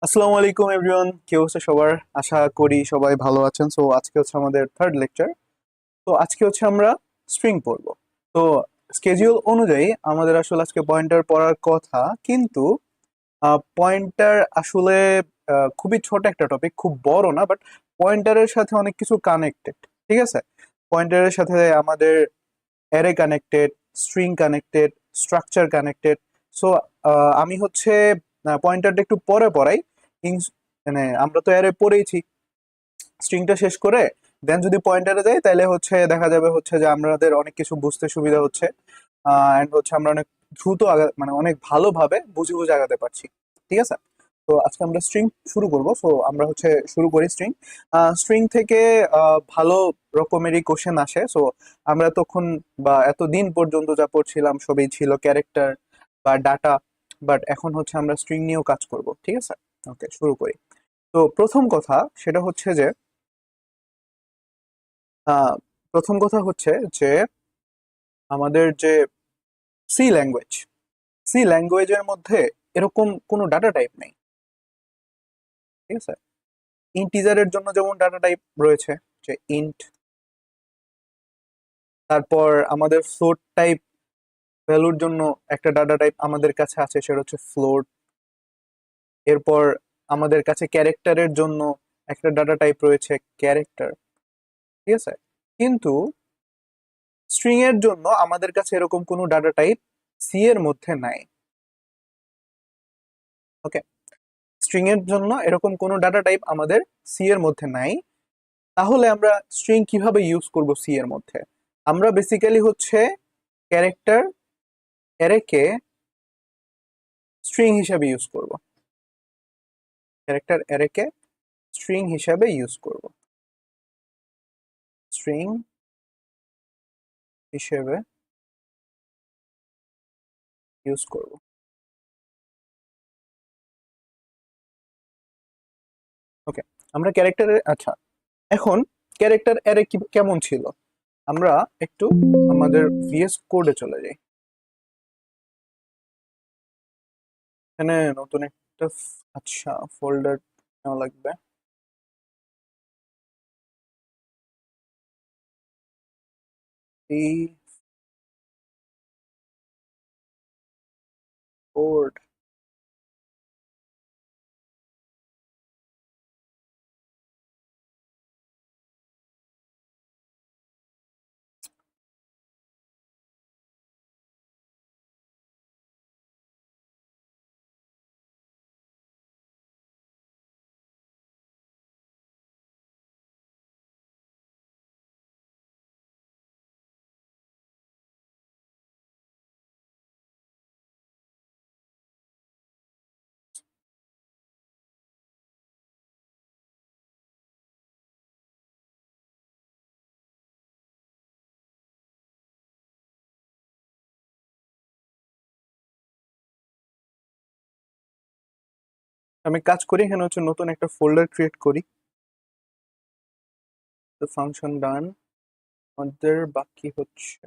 আসসালামু আলাইকুম এভরিওয়ান, কি অবস্থা সবার? আশা করি সবাই ভালো আছেন। সো আজকে হচ্ছে আমাদের থার্ড লেকচার। তো আজকে হচ্ছে আমরা স্ট্রিং পড়বো। তো স্কেডিউল অনুযায়ী আমাদের আসলে আজকে পয়েন্টার পড়ার কথা, কিন্তু পয়েন্টার আসলে খুবই ছোট একটা টপিক, খুব বড় না, বাট পয়েন্টারের সাথে অনেক কিছু কানেক্টেড। ঠিক আছে, পয়েন্টারের সাথে আমাদের array connected, string connected, structure connected. So আমি হচ্ছে পয়েন্টারটা একটু পরে পড়াই। মানে আমরা তো অ্যারে পড়েইছি, স্ট্রিংটা শেষ করে দেন যদি পয়েন্টারে যাই তাহলে হচ্ছে দেখা যাবে হচ্ছে যে আমাদের অনেক কিছু বুঝতে সুবিধা হচ্ছে। অ্যান্ড হচ্ছে আমরা অনেক দ্রুত মানে অনেক ভালোভাবে বুঝে বুঝে আগাতে পারছি। ঠিক আছে, তো আজকে আমরা স্ট্রিং শুরু করব। সো আমরা হচ্ছে শুরু করি স্ট্রিং। স্ট্রিং থেকে ভালো রকমেরই কোশ্চেন আসে। সো আমরা তখন বা এতদিন পর্যন্ত যা পড়ছিলাম সবই ছিল ক্যারেক্টার বা ডাটা, বাট এখন হচ্ছে আমরা স্ট্রিং নিয়েও কাজ করব। ঠিক আছে, ওকে শুরু করি। তো প্রথম কথা সেটা হচ্ছে যে আহ, প্রথম কথা হচ্ছে যে আমাদের যে সি ল্যাঙ্গুয়েজ, সি ল্যাঙ্গুয়েজের মধ্যে এরকম কোনো ডাটা টাইপ নেই। ঠিক আছে, ইন্টিজারের জন্য যেমন ডাটা টাইপ রয়েছে যে ইন্ট, তারপর আমাদের ফ্লোট টাইপ ভ্যালুর জন্য একটা ডাটা টাইপ আমাদের কাছে আছে, সেটা হচ্ছে ফ্লোট। এরপর আমাদের কাছে ক্যারেক্টারের জন্য একটা ডাটা টাইপ রয়েছে ক্যারেক্টার। ঠিক আছে, কিন্তু স্ট্রিং এর জন্য আমাদের কাছে এরকম কোনো ডাটা টাইপ সি এর মধ্যে নাই। ওকে, স্ট্রিং এর জন্য এরকম কোনো ডাটা টাইপ আমাদের সি এর মধ্যে নাই। তাহলে আমরা স্ট্রিং কিভাবে ইউজ করব সি এর মধ্যে? আমরা বেসিক্যালি হচ্ছে ক্যারেক্টার অ্যারেকে স্ট্রিং হিসাবে ইউজ করব, ক্যারেক্টার অ্যারেকে স্ট্রিং হিসাবে ইউজ করব, স্ট্রিং হিসেবে ইউজ করব। ওকে, আমরা ক্যারেক্টারের আচ্ছা, এখন ক্যারেক্টার অ্যারে কেমন ছিল আমরা একটু আমাদের ভিএস কোডে চলে যাই। এখানে নতুন একটা আচ্ছা ফোল্ডার নেওয়া লাগবে। এই কোড, আমি কাজ করি এখানে হচ্ছে নতুন একটা ফোল্ডার ক্রিয়েট করি। তো ফাংশন ডান, আমাদের বাকি হচ্ছে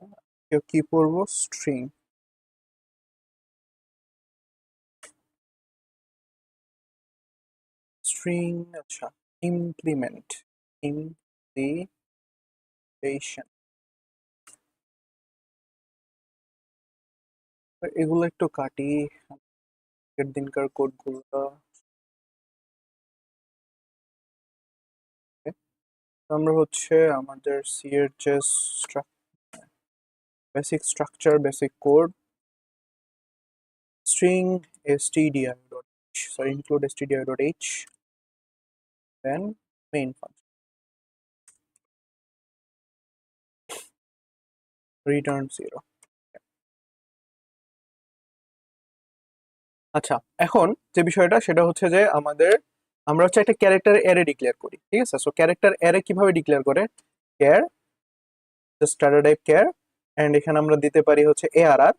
কি করব, স্ট্রিং। স্ট্রিং আচ্ছা, ইমপ্লিমেন্ট, ইমপ্লিমেন্টেশন, এগুলো একটু কাটি আগের দিনকার কোড গুলো। আমরা হচ্ছে আমাদের সি এর যে basic structure, basic code, string stdio dot sorry include stdio dot h, then main function return 0। আচ্ছা, এখন যে বিষয়টা সেটা হচ্ছে যে আমরা হচ্ছে একটা ক্যারেক্টার অ্যারে ডিক্লেয়ার করি। ঠিক আছে, সো ক্যারেক্টার অ্যারে কিভাবে ডিক্লেয়ার করে, char starter type char, and এখানে আমরা দিতে পারি হচ্ছে এআরআর।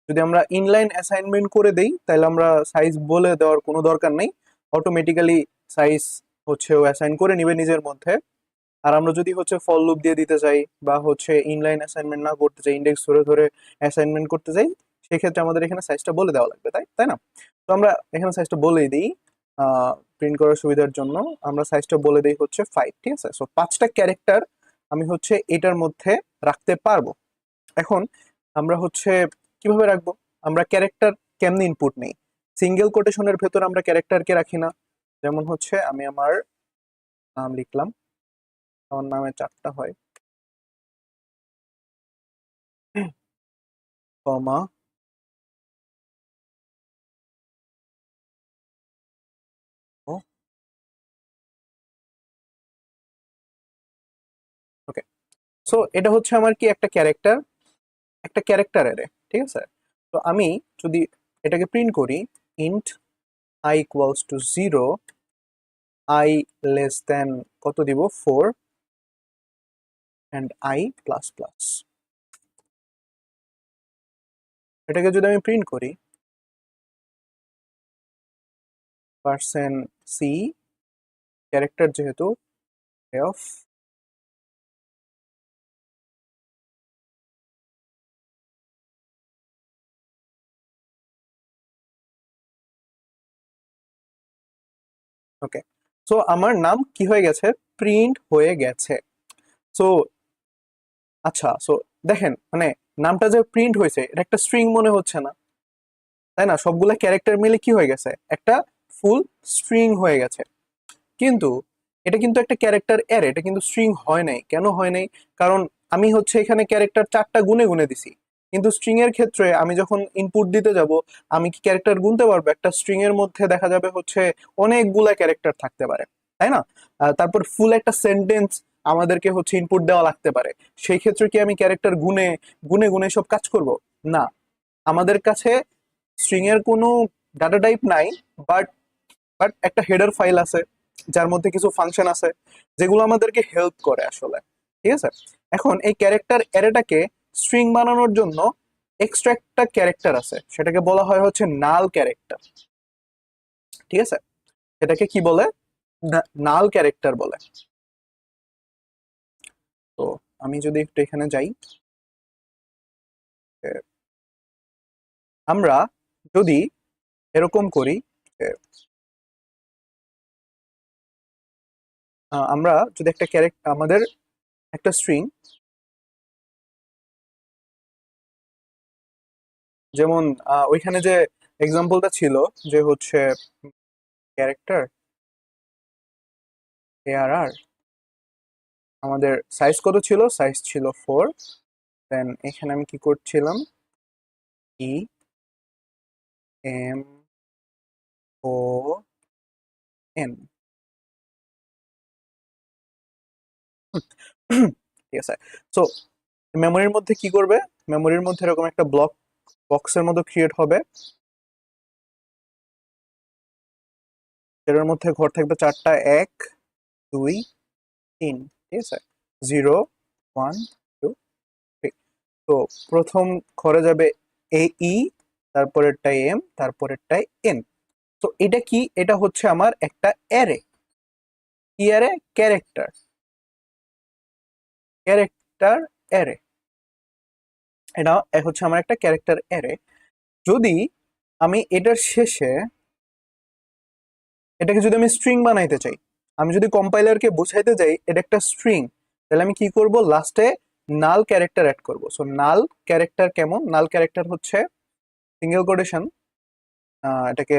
যদি আমরা ইনলাইন অ্যাসাইনমেন্ট করে দেই তাহলে আমরা সাইজ বলে দেওয়ার কোনো দরকার নেই, অটোমেটিক্যালি সাইজ হচ্ছে ও অ্যাসাইন করে নিবে নিজের মধ্যে। আর আমরা যদি হচ্ছে ফল লুপ দিয়ে দিতে চাই বা হচ্ছে ইনলাইন অ্যাসাইনমেন্ট না করতে চাই, ইন্ডেক্স ধরে ধরে অ্যাসাইনমেন্ট করতে চাই, সেক্ষেত্রে আমাদের এখানে সাইজটা বলে দেওয়া লাগবে, তাই তাই না? তো আমরা এখানে সাইজটা বলেই দিই, প্রিন্ট করার সুবিধার জন্য আমরা সাইজটা বলে দিই হচ্ছে 5, ঠিক আছে? সো 5টা ক্যারেক্টার আমি হচ্ছে এটার মধ্যে রাখতে পারবো। এখন আমরা হচ্ছে কিভাবে রাখবো? আমরা ক্যারেক্টার কেমনি ইনপুট নেই? সিঙ্গেল কোটেশনের ভেতর আমরা ক্যারেক্টারকে রাখি না। যেমন হচ্ছে আমি আমার নাম লিখলাম, আমার নামে 4টা হয়, কমা, ওকে। সো এটা হচ্ছে আমার কি একটা ক্যারেক্টার, একটা ক্যারেক্টার অ্যারে, ঠিক আছে? তো আমি যদি এটাকে প্রিন্ট করি, int i equals to 0, i less than কত দিব, 4, অ্যান্ড i প্লাস প্লাস, এটাকে যদি আমি প্রিন্ট করি %c, ক্যারেক্টার যেহেতু অফ, ওকে। সো আমার নাম কি হয়ে গেছে, প্রিন্ট হয়ে গেছে। সো আচ্ছা, সো দেখেন মানে নামটা যে প্রিন্ট হয়েছে এটা একটা স্ট্রিং মনে হচ্ছে না, তাই না? সবগুলা ক্যারেক্টার মিলে কি হয়ে গেছে, একটা ফুল স্ট্রিং হয়ে গেছে। কিন্তু এটা কিন্তু একটা ক্যারেক্টার অ্যারে, এটা কিন্তু স্ট্রিং হয় নাই। কেন হয় নাই? কারণ আমি হচ্ছে এখানে ক্যারেক্টার 4টা গুনে গুনে দিছি, কিন্তু স্ট্রিং এর ক্ষেত্রে আমি যখন ইনপুট দিতে যাব, আমি কি ক্যারেক্টার গুনতে পারবো? একটা স্ট্রিং এর মধ্যে দেখা যাবে হচ্ছে অনেকগুলা ক্যারেক্টার থাকতে পারে, তাই না? তারপর ফুল একটা সেন্টেন্স আমাদেরকে হচ্ছে ইনপুট দেওয়া লাগতে পারে। সেই ক্ষেত্রে কি আমি ক্যারেক্টার গুনে গুনে গুনে সব কাজ করব? না, আমাদের কাছে স্ট্রিং এর কোনো ডাটা টাইপ নাই, বাট বাট একটা হেডার ফাইল আছে যার মধ্যে কিছু ফাংশন আছে যেগুলো আমাদেরকে হেল্প করে আসলে, ঠিক আছে? এখন এই ক্যারেক্টার অ্যারেটাকে স্ট্রিং বানানোর জন্য এক্সট্রা একটা ক্যারেক্টার আছে, সেটাকে বলা হয় হচ্ছে নাল ক্যারেক্টার, ঠিক আছে? এটাকে কি বলে, নাল ক্যারেক্টার বলে। তো আমি যদি একটু এখানে যাই, আমরা যদি এরকম করি, আমরা যদি একটা ক্যারেক্টার, আমাদের একটা স্ট্রিং, যেমন ওইখানে যে এক্সাম্পলটা ছিল যে হচ্ছে ক্যারেক্টার ARR, আমাদের সাইজ কত ছিল, সাইজ ছিল 4, দেন এখানে আমি কি করছিলাম, EMON, ঠিক আছে? সো মেমোরির মধ্যে কি করবে, মেমোরির মধ্যে এরকম একটা বক্সের মতো ক্রিয়েট হবে, এটার মধ্যে ঘর থাকবে 4টা, 1, 2, 3, ঠিক আছে? 0, 1, 2, 3। তো প্রথম ঘরে যাবে AE, তারপরেরটাই M, তারপরেরটাই N। তো এটা কি, এটা হচ্ছে আমার একটা অ্যারে। কি অ্যারে? Character, character array. এটা হচ্ছে আমার একটা ক্যারেক্টার অ্যারে। যদি আমি এটার শেষে এটাকে যদি আমি স্ট্রিং বানাইতে চাই, আমি যদি কম্পাইলারকে বোঝাইতে চাই এটা একটা স্ট্রিং, তাহলে আমি কি করব, লাস্টে নাল ক্যারেক্টার অ্যাড করব। সো নাল ক্যারেক্টার কেমন, নাল ক্যারেক্টার হচ্ছে সিঙ্গেল কোটেশন, এটাকে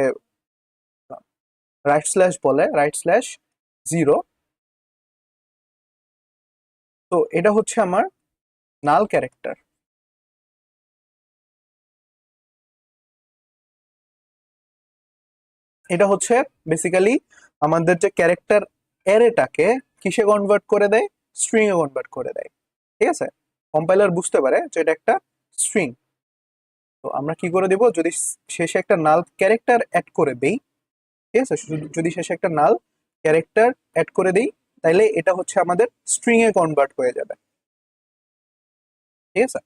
রাইট স্ল্যাশ বলে, রাইট স্ল্যাশ 0। তো এটা হচ্ছে আমার নাল ক্যারেক্টার। এটা হচ্ছে বেসিক্যালি আমাদের যে ক্যারেক্টার অ্যারেটাকে কিসে কনভার্ট করে দেয়, স্ট্রিং এ কনভার্ট করে দেয়, ঠিক আছে? কম্পাইলার বুঝতে পারে যে এটা একটা স্ট্রিং। তো আমরা কি করে দেব, যদি শেষে একটা নাল ক্যারেক্টার অ্যাড করে দেই, ঠিক আছে? যদি শেষে একটা নাল ক্যারেক্টার অ্যাড করে দেই, তাইলে এটা হচ্ছে আমাদের স্ট্রিং এ কনভার্ট হয়ে যাবে, ঠিক আছে?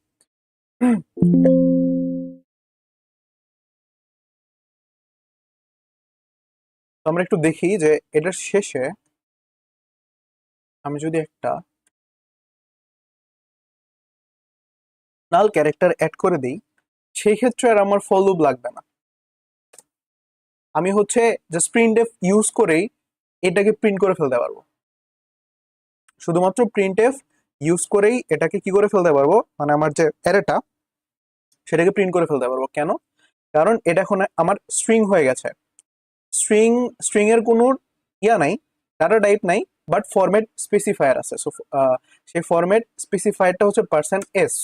তো আমরা একটু দেখি যে এটার শেষে আমি যদি একটা নাল ক্যারেক্টার অ্যাড করে দিই, সেই ক্ষেত্রে আর আমার ফর লুপ লাগবে না। আমি হচ্ছে জাস্ট প্রিন্টএফ ইউজ করেই এটাকে প্রিন্ট করে ফেলতে পারবো। শুধুমাত্র প্রিন্টএফ ইউজ করেই এটাকে কি করে ফেলতে পারবো, মানে আমার যে অ্যারেটা সেটাকে প্রিন্ট করে ফেলতে পারবো। কেন? কারণ এটা এখন আমার স্ট্রিং হয়ে গেছে। স্ট্রিং স্ট্রিং এর কোনো ইয়া নাই, ডাটা টাইপ নাই, বাট ফরম্যাট স্পেসিফায়ার আছে। সো সেই ফরম্যাট স্পেসিফায়ারটা হচ্ছে %s,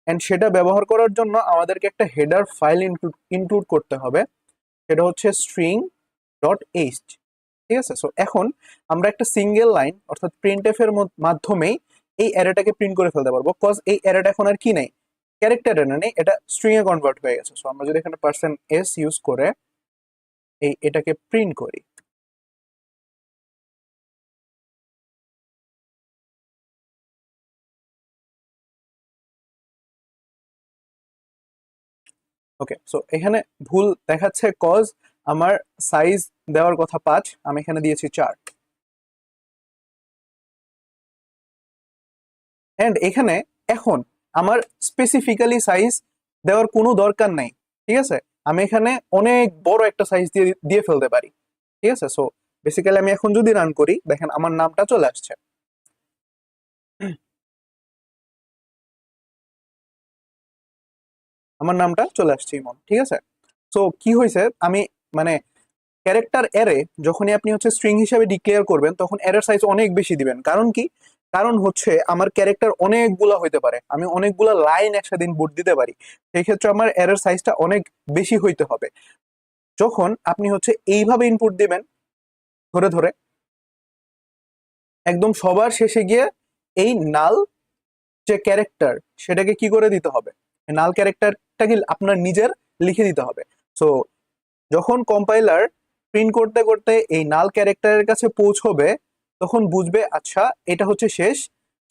এন্ড সেটা ব্যবহার করার জন্য আমাদেরকে একটা হেডার ফাইল ইনক্লুড করতে হবে, সেটা হচ্ছে string.h। ঠিক আছে? সো এখন আমরা একটা সিঙ্গেল লাইন অর্থাৎ প্রিন্টএফ এর মাধ্যমেই এই অ্যারেটাকে প্রিন্ট করে ফেলতে পারবো, কজ এই অ্যারেটা এখন আর কি নেই, ক্যারেক্টার এনে নেই, এটা স্ট্রিং এ কনভার্ট হয়ে গেছে। সো আমরা যদি এখানে %s ইউজ করে এটাকে প্রিন্ট করি, ওকে। সো এখানে ভুল দেখাচ্ছে, কজ আমার সাইজ দেওয়ার কথা 5, আমি এখানে দিয়েছি 4। এন্ড এখানে এখন আমার স্পেসিফিক্যালি সাইজ দেওয়ার কোনো দরকার নাই। ঠিক আছে? আমি এখানে অনেক বড় একটা সাইজ দিয়ে দিয়ে ফেলতে পারি। ঠিক আছে? সো বেসিক্যালি আমি এখন যদি রান করি, দেখেন আমার নামটা চলে আসছে। আমার নামটা চলে আসছে ইমন। ঠিক আছে? সো কি হয়েছে, আমি মানে ক্যারেক্টার অ্যারে যখনই আপনি হচ্ছে স্ট্রিং হিসাবে ডিক্লেয়ার করবেন, তখন অ্যারের সাইজ অনেক বেশি দিবেন। কারণ কি? কারণ হচ্ছে আমার ক্যারেক্টার অনেকগুলা হইতে পারে, আমি অনেকগুলা লাইন একসাথে ইনপুট দিতে পারি। সেই ক্ষেত্রে আমার অ্যারের সাইজটা অনেক বেশি হইতে হবে। যখন আপনি হচ্ছে এইভাবে ইনপুট দিবেন ধরে ধরে, একদম সবার শেষে গিয়ে এই নাল যে ক্যারেক্টার সেটাকে কি করে দিতে হবে, নাল ক্যারেক্টারটাকে আপনার নিজের লিখে দিতে হবে। সো যখন কম্পাইলার প্রিন্ট করতে করতে এই নাল ক্যারেক্টারের কাছে পৌঁছবে, তখন বুঝবে আচ্ছা এটা হচ্ছে শেষ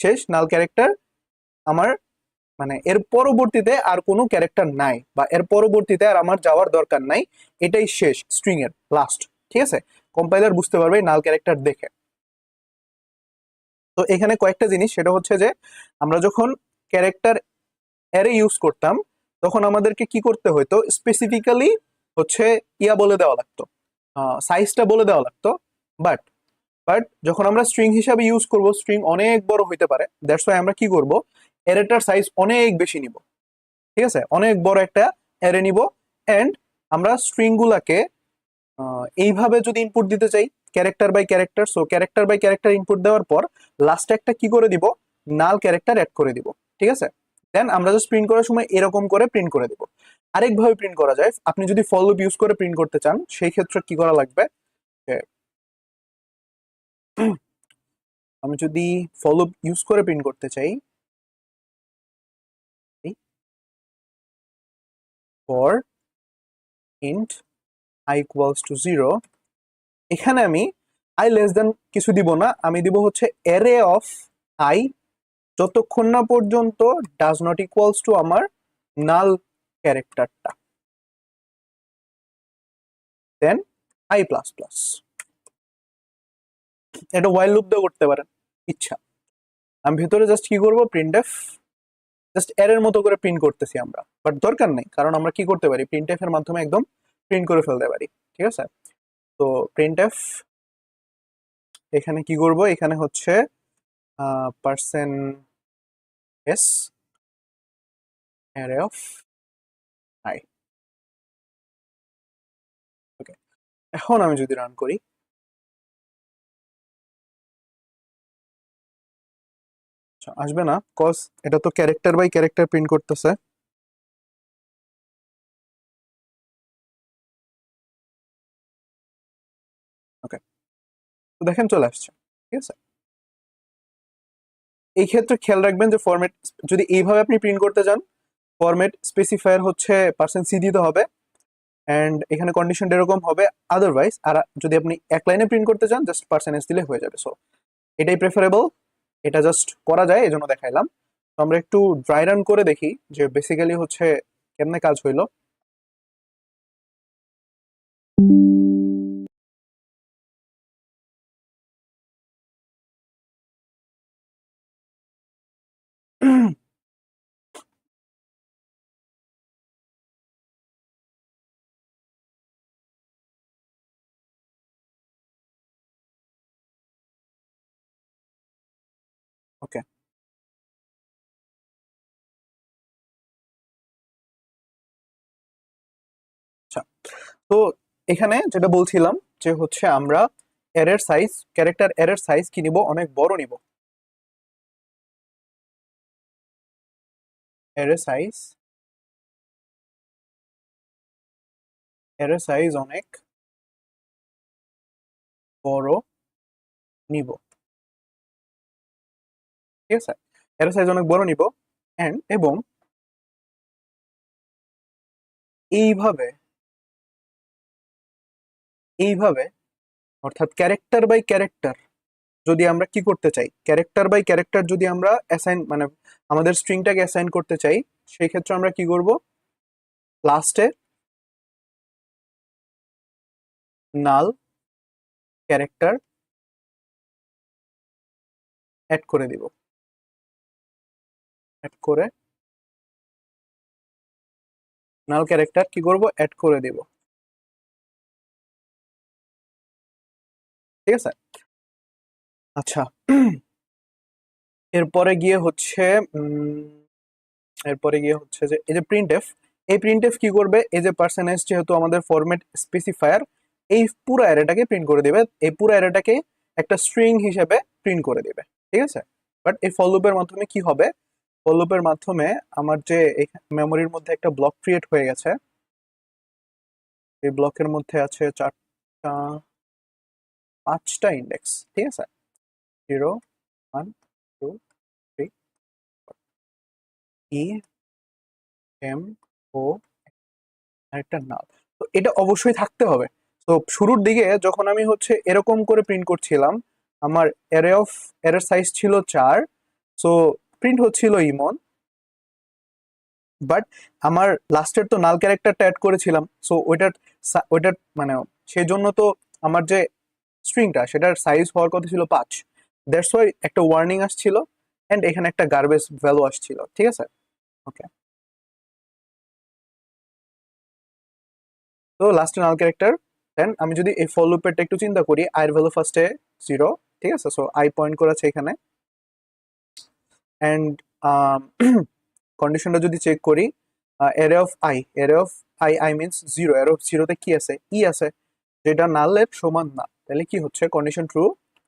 শেষ নাল ক্যারেক্টার আমার, মানে এর পরবর্তীতে আর কোনো ক্যারেক্টার নাই, বা এর পরবর্তীতে আর আমার যাওয়ার দরকার নাই, এটাই শেষ স্ট্রিং এর লাস্ট। ঠিক আছে? কম্পাইলার বুঝতে পারবে নাল ক্যারেক্টার দেখে। তো এখানে কয়েকটা জিনিস, সেটা হচ্ছে যে আমরা যখন ক্যারেক্টার অ্যারে ইউজ করতাম, তখন আমাদেরকে কি করতে হতো, স্পেসিফিক্যালি হচ্ছে ইয়া বলে দেওয়া লাগতো, সাইজটা বলে দেওয়া লাগতো। বাট বাট যখন আমরা স্ট্রিং হিসাবে ইউজ করব, স্ট্রিং অনেক বড় হইতে পারে, দ্যাটস ওয়াই আমরা কি করব, অ্যারেটার সাইজ অনেক বেশি নিব। ঠিক আছে? অনেক বড় একটা অ্যারে নিব। এন্ড আমরা স্ট্রিং গুলাকে এইভাবে যদি ইনপুট দিতে চাই, character by character, so character by character input দেওয়ার পর লাস্টে একটা কি করে দিব, নাল ক্যারেক্টার অ্যাড করে দিব। ঠিক আছে? দেন আমরা জাস্ট প্রিন্ট করার সময় এরকম করে প্রিন্ট করে দিব। আরেকভাবে প্রিন্ট করা যায়, আপনি যদি ফর লুপ ইউজ করে প্রিন্ট করতে চান, সেই ক্ষেত্রে কি করা লাগবে, যে আমি যদি ফর লুপ ইউজ করে প্রিন্ট করতে চাই, for int i equals to 0, এখানে আমি আই লেস দেন কিছু দিব না, আমি দিব হচ্ছে অ্যারে অফ আই, যতক্ষণ না পর্যন্ত ডাজ নট ইকুয়ালস টু আমার নাল ক্যারেক্টারটা, দেন i প্লাস প্লাস। এটা ওয়াইল লুপ দিয়ে করতে পারেন ইচ্ছা। আমি ভেতরে জাস্ট কি করবো, প্রিন্টএফ জাস্ট এর মতো করে প্রিন্ট করতেছি আমরা, বাট দরকার নেই, কারণ আমরা কি করতে পারি, প্রিন্টএফ এর মাধ্যমে একদম প্রিন্ট করে ফেলতে পারি। ঠিক আছে? তো প্রিন্টএফ এখানে কি করব, এখানে হচ্ছে %s অ্যারে অফ i। ওকে, এখন আমি যদি রান করি, আচ্ছা, আসবে না, কজ এটা তো ক্যারেক্টার বাই ক্যারেক্টার প্রিন্ট করতেছে। ওকে, তো দেখেন চলে আসছে। ঠিক আছে? এই ক্ষেত্রে খেয়াল রাখবেন যে ফরম্যাট, যদি এইভাবে আপনি প্রিন্ট করতে চান, ফরম্যাট স্পেসিফায়ার হচ্ছে %c দিতে হবে, অ্যান্ড এখানে কন্ডিশনটা এরকম হবে। আদারওয়াইজ, আর যদি আপনি এক লাইনে প্রিন্ট করতে চান, জাস্ট %s দিলে হয়ে যাবে। সো এটাই প্রেফারেবল, এটা জাস্ট করা যায় এই জন্য দেখাইলাম। তো আমরা একটু ড্রাই রান করে দেখি যে বেসিক্যালি হচ্ছে কেমনে কাজ হইলো। ওকে, আচ্ছা। তো এখানে যেটা বলছিলাম যে হচ্ছে আমরা অ্যারের সাইজ, ক্যারেক্টার অ্যারের সাইজ কি নিব, অনেক বড় নিব। অ্যারে সাইজ, অ্যারে সাইজ অনেক বড় নিব, ঠিক আছে। অ্যারে সাইজ অনেক বড় নিব এবং এইভাবে এইভাবে অর্থাৎ ক্যারেক্টার বাই ক্যারেক্টার যদি আমরা কি করতে চাই, ক্যারেক্টার বাই ক্যারেক্টার যদি আমরা অ্যাসাইন মানে আমাদের স্ট্রিংটাকে অ্যাসাইন করতে চাই, সেই ক্ষেত্রে আমরা কি করব, লাস্টে নাল ক্যারেক্টার অ্যাড করে দিব, অ্যাড করে নাল ক্যারেক্টার কি করব, অ্যাড করে দিব, ঠিক আছে। আচ্ছা, এরপরে গিয়ে হচ্ছে এরপরে গিয়ে হচ্ছে যে এই যে প্রিন্ট এফ, এই প্রিন্ট এফ কি করবে, এই যে পার্সেন্টেজ যেহেতু আমাদের ফরম্যাট স্পেসিফায়ার, এই পুরো অ্যারেটাকে প্রিন্ট করে দিবে, এই পুরো অ্যারেটাকে একটা স্ট্রিং হিসেবে প্রিন্ট করে দিবে, ঠিক আছে। বাট এই ফর লুপের মাধ্যমে কি হবে, ফর লুপের মাধ্যমে আমার যে মেমোরির মধ্যে একটা ব্লক ক্রিয়েট হয়ে গেছে, এই ব্লকের মধ্যে আছে চারটা, পাঁচটা ইন্ডেক্স, ঠিক আছে, 0 1 2 3, ই এম ও আরেকটা নাল। তো এটা অবশ্যই থাকতে হবে। তো শুরুর দিকে যখন আমি হচ্ছে এরকম করে প্রিন্ট করছিলাম, আমার অ্যারের সাইজ ছিল 4, সো প্রিন্ট হচ্ছিল ইমন, বাট আমার লাস্টের তো নাল ক্যারেক্টারটা অ্যাড করেছিলাম, সো ওইটার মানে সেই জন্য তো আমার যে স্ট্রিংটা সেটার সাইজ হওয়ার কথা ছিল 5, দ্যাটস ওয়াই একটা ওয়ার্নিং আসছিল এন্ড এখানে একটা গার্বেজ ভ্যালু আসছিল, ঠিক আছে। ওকে, তো লাস্টে নাল ক্যারেক্টার, দেন আমি যদি এই ফর লুপেরটা একটু চিন্তা করি, আই এর ভ্যালু ফার্স্টে 0, ঠিক আছে, সো আই পয়েন্ট করেছে এখানে, অ্যান্ড কন্ডিশনটা যদি চেক করি, এরে অফ আই মিনস 0, এরে অফ 0তে কি আছে, ই আছে, যেটা নালের সমান না, তাহলে কি হচ্ছে, কন্ডিশন ট্রু,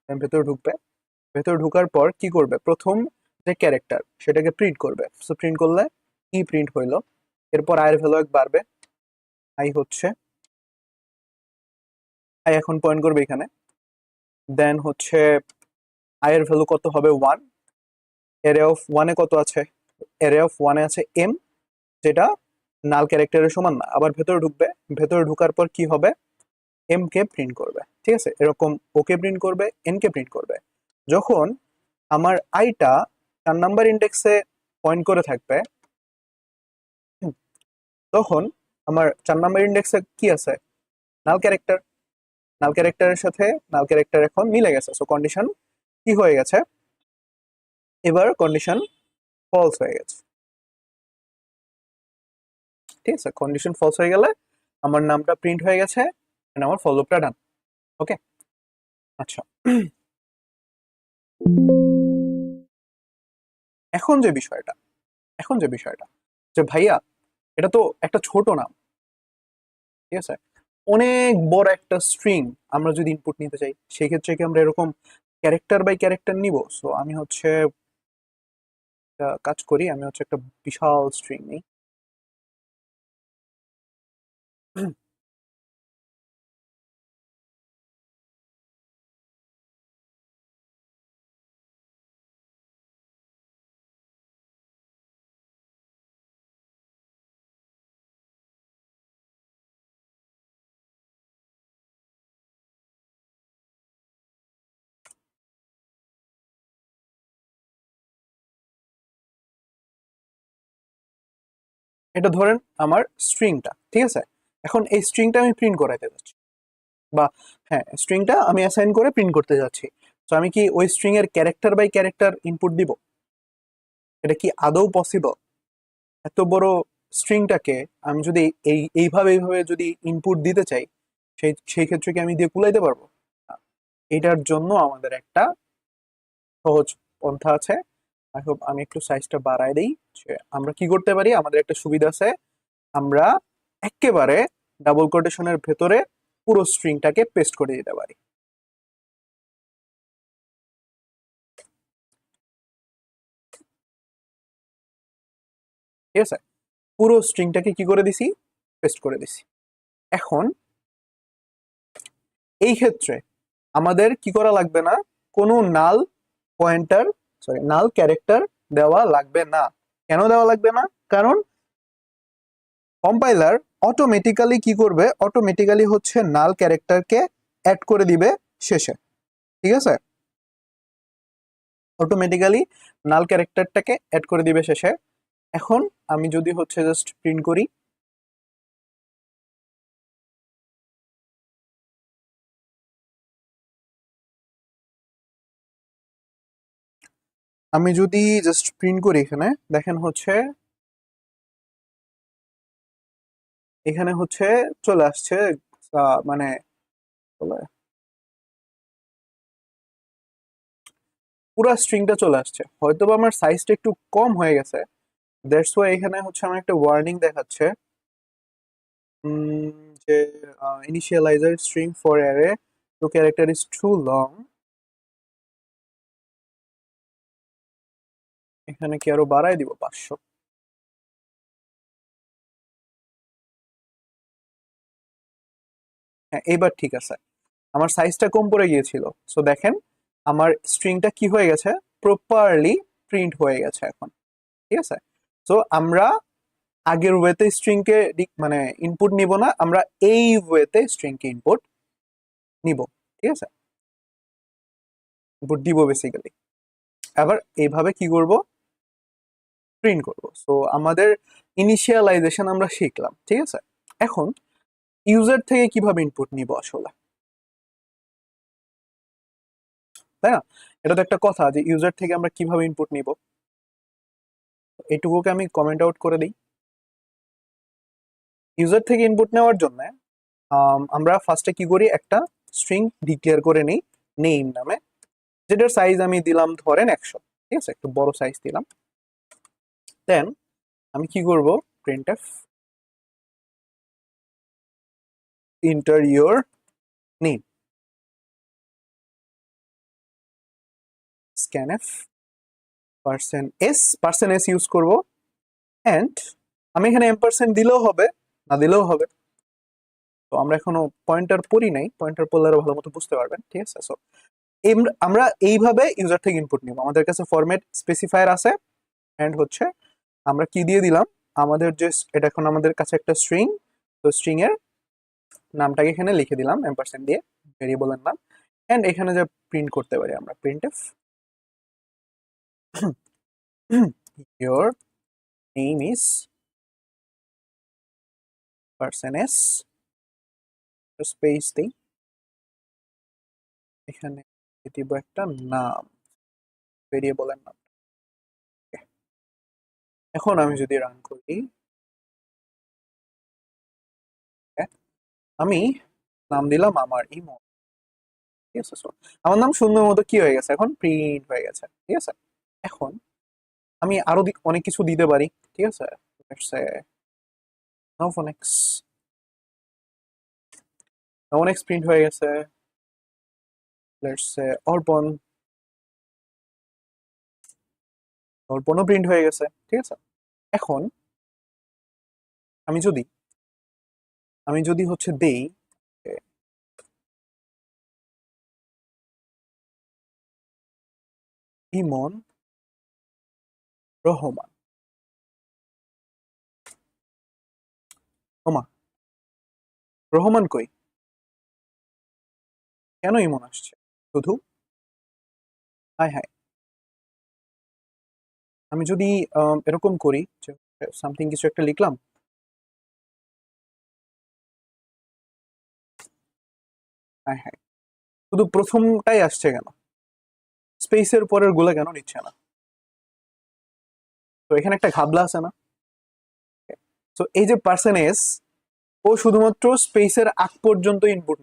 ভেতরে ঢুকবে, ভেতরে ঢুকার পর কি করবে, প্রথম যে ক্যারেক্টার সেটাকে প্রিন্ট করবে, সো প্রিন্ট করলে ই প্রিন্ট হইলো, এরপর আয়ের ভ্যালু এক বাড়বে, আই হচ্ছে, আই এখন পয়েন্ট করবে এখানে, দেন হচ্ছে আয়ের ভ্যালু কত হবে 1, এরে অফ 1-এ কত আছে, এরে অফ 1-এ আছে এম, যেটা নাল ক্যারেক্টারের সমান না, আবার ভেতরে ঢুকবে, ভেতরে ঢুকার পর কি হবে, এম কে প্রিন্ট করবে, ঠিক আছে, এরকম ওকে প্রিন্ট করবে, এন কে প্রিন্ট করবে। যখন আমার আইটা 4 নাম্বার ইন্ডেক্সে পয়েন্ট করে থাকবে, তখন আমার 4 নাম্বার ইন্ডেক্সে কি আছে, নাল ক্যারেক্টার, নাল ক্যারেক্টারের সাথে নাল ক্যারেক্টার এখন মিলে গেছে, সো কন্ডিশন কি হয়ে গেছে, এবার কন্ডিশন ফলস হয়ে গেছে, ঠিক আছে, কন্ডিশন ফলস হয়ে গেলে আমার নামটা প্রিন্ট হয়ে গেছে, আমার ফর লুপটা ডান। ওকে, আচ্ছা, এখন যে বিষয়টা, এখন যে বিষয়টা যে ভাইয়া, এটা তো একটা ছোট নাম, ঠিক আছে, অনেক বড় একটা স্ট্রিং আমরা যদি ইনপুট নিতে চাই, সেই ক্ষেত্রে কি আমরা এরকম ক্যারেক্টার বাই ক্যারেক্টার নিব, সো আমি হচ্ছে একটা কাজ করি, আমি হচ্ছে একটা বিশাল স্ট্রিং নিই, এটা ধরেন আমার স্ট্রিংটা, ঠিক আছে, এখন এই স্ট্রিংটা আমি প্রিন্ট করাইতে যাচ্ছি, বা হ্যাঁ, স্ট্রিংটা আমি অ্যাসাইন করে প্রিন্ট করতে যাচ্ছি, তো আমি কি ওই স্ট্রিং এর ক্যারেক্টার বাই ক্যারেক্টার ইনপুট দিব, এটা কি আদৌ পসিবল, এত বড় স্ট্রিংটাকে আমি যদি এইভাবে যদি ইনপুট দিতে চাই, সেই ক্ষেত্রে কি আমি দিয়ে কুলাইতে পারবো না। এটার জন্য আমাদের একটা সহজ পন্থা আছে। আই হোপ আমি একটু সাইজটা বাড়ায় দিই। আমরা কি করতে পারি, আমাদের একটা সুবিধা আছে, আমরা একেবারে ডাবল কোটেশনের ভেতরে পুরো স্ট্রিংটাকে পেস্ট করে দিতে পারি। ঠিক আছে, পুরো স্ট্রিংটাকে কি করে দিছি, পেস্ট করে দিছি। এখন এই ক্ষেত্রে আমাদের কি করা লাগবে না, কোনো নাল পয়েন্টার নাল ক্যারেক্টার দেওয়া লাগবে না। কেন দেওয়া লাগবে না? কারণ কম্পাইলার অটোমেটিক্যালি কি করবে, অটোমেটিক্যালি হচ্ছে নাল ক্যারেক্টারকে অ্যাড করে দিবে শেষে। ঠিক আছে, অটোমেটিক্যালি নাল ক্যারেক্টারটাকে অ্যাড করে দিবে শেষে। এখন আমি যদি হচ্ছে জাস্ট প্রিন্ট করি, আমি যদি জাস্ট প্রিন্ট করি, এখানে দেখেন হচ্ছে, এখানে হচ্ছে চলে আসছে, মানে পুরা স্ট্রিংটা চলে আসছে। হয়তো বা আমার সাইজটা একটু কম হয়ে গেছে, দ্যাটস ওয়াই এখানে হচ্ছে আমার একটা ওয়ার্নিং দেখাচ্ছে যে initializer string for array to character is too long. এখানে কি আরো বাড়ায় দিব 500? হ্যাঁ, এইবার ঠিক আছে, আমার সাইজটা কম পড়ে গিয়েছিল। সো দেখেন আমার স্ট্রিংটা কি হয়ে গেছে, প্রপারলি প্রিন্ট হয়ে গেছে এখন। ঠিক আছে, সো আমরা আগের ওয়েতে স্ট্রিংকে মানে ইনপুট নিব না, আমরা এই ওয়েতে স্ট্রিংকে ইনপুট নিব। ঠিক আছে, ইনপুট দিব বেসিক্যালি। আবার এইভাবে কি করব, প্রিন্ট করব। সো আমাদের ইনিশিয়ালাইজেশন আমরা শিখলাম। ঠিক আছে, এখন ইউজার থেকে কিভাবে ইনপুট নিব আসলে, তাই না? এটা তো একটা কথা যে ইউজার থেকে আমরা কিভাবে ইনপুট নিব। এইটুকুকে আমি কমেন্ট আউট করে দিই। ইউজার থেকে ইনপুট নেওয়ার জন্য আমরা ফার্স্টে কি করি, একটা স্ট্রিং ডিক্লেয়ার করে নিই নেম নামে, যেটার সাইজ আমি দিলাম ধরেন 100। ঠিক আছে, একটু বড় সাইজ দিলাম। দেন আমি কি করব, printf enter your name, scanf %s use করব, এন্ড আমি এখানে এম্পারসেন্ট দিলেও হবে, না দিলেও হবে। তো আমরা এখনো পয়েন্টার পড়ি নাই, পয়েন্টার পড়লে আরো ভালো মতো বুঝতে পারবেন। ঠিক আছে, সো আমরা এইভাবে ইউজার থেকে ইনপুট নিব। আমাদের কাছে ফরম্যাট স্পেসিফায়ার আছে, এন্ড হচ্ছে আমরা কি দিয়ে দিলাম, আমাদের যে এটা এখন আমাদের কাছে একটা স্ট্রিং, তো স্ট্রিং এর নামটাকে এখানে লিখে দিলাম এম্পারসেন্ট দিয়ে, ভেরিয়েবলের নাম। এন্ড এখানে যে প্রিন্ট করতে পারি আমরা, printf your name is %s space দিই, এখানে দিব একটা নাম, ভেরিয়েবলের নাম। এখন আমি যদি রান করি, আমি নাম দিলাম আমার ইমো। ঠিক আছে, সো আমার নাম সুন্দর মতো কি হয়ে গেছে, এখন প্রিন্ট হয়ে গেছে। ঠিক আছে, এখন আমি আরো অনেক কিছু দিতে পারি। ঠিক আছে, লেটস সে নোফোনিক্স, নোফোনিক্স প্রিন্ট হয়ে গেছে। লেটস সে অর্পণ, অর্পণও প্রিন্ট হয়ে গেছে। ঠিক আছে, এখন আমি যদি হচ্ছে দেই ইমন রহমান, ওমা রহমান কই, কেন ইমন আসছে শুধু, হায় হায়। আমি যদি এরকম করি যে সামথিং কিছু একটা লিখলাম, হায় হায়, শুধু প্রথমটাই আসছে কেন, স্পেসের পরের গুলা কেন নিচ্ছে না? তো এখানে একটা ঘাবলা আছে না? তো এই যে পার্সেন্টেজ, ও শুধুমাত্র স্পেসের আগ পর্যন্ত ইনপুট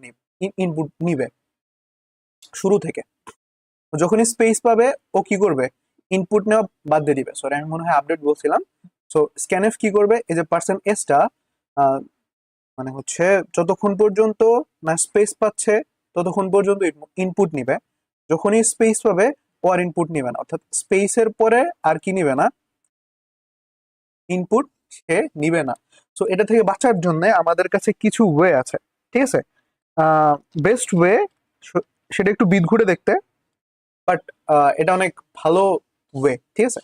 নিবে শুরু থেকে। যখনই স্পেস পাবে ও কি করবে, ইনপুট নেওয়া বাদ দিয়ে দিবে। সরি, আমি মনে হয় আপডেট বলছিলাম। সো স্ক্যানএফ কি করবে, এই যে পার্সন এসটা মানে হচ্ছে যতক্ষণ পর্যন্ত না স্পেস পাচ্ছে ততক্ষণ পর্যন্ত ইনপুট নিবে। যখনই স্পেস পাবে ও আর ইনপুট নিবে না, অর্থাৎ স্পেসের পরে আর কি নিবে না, ইনপুট সে নিবে না। সো এটা থেকে বাঁচার জন্য আমাদের কাছে কিছু ওয়ে আছে, ঠিক আছে। বেস্ট ওয়ে সেটা একটু বিদঘুটে দেখতে, বাট এটা অনেক ভালো ওয়ে, ঠিক আছে।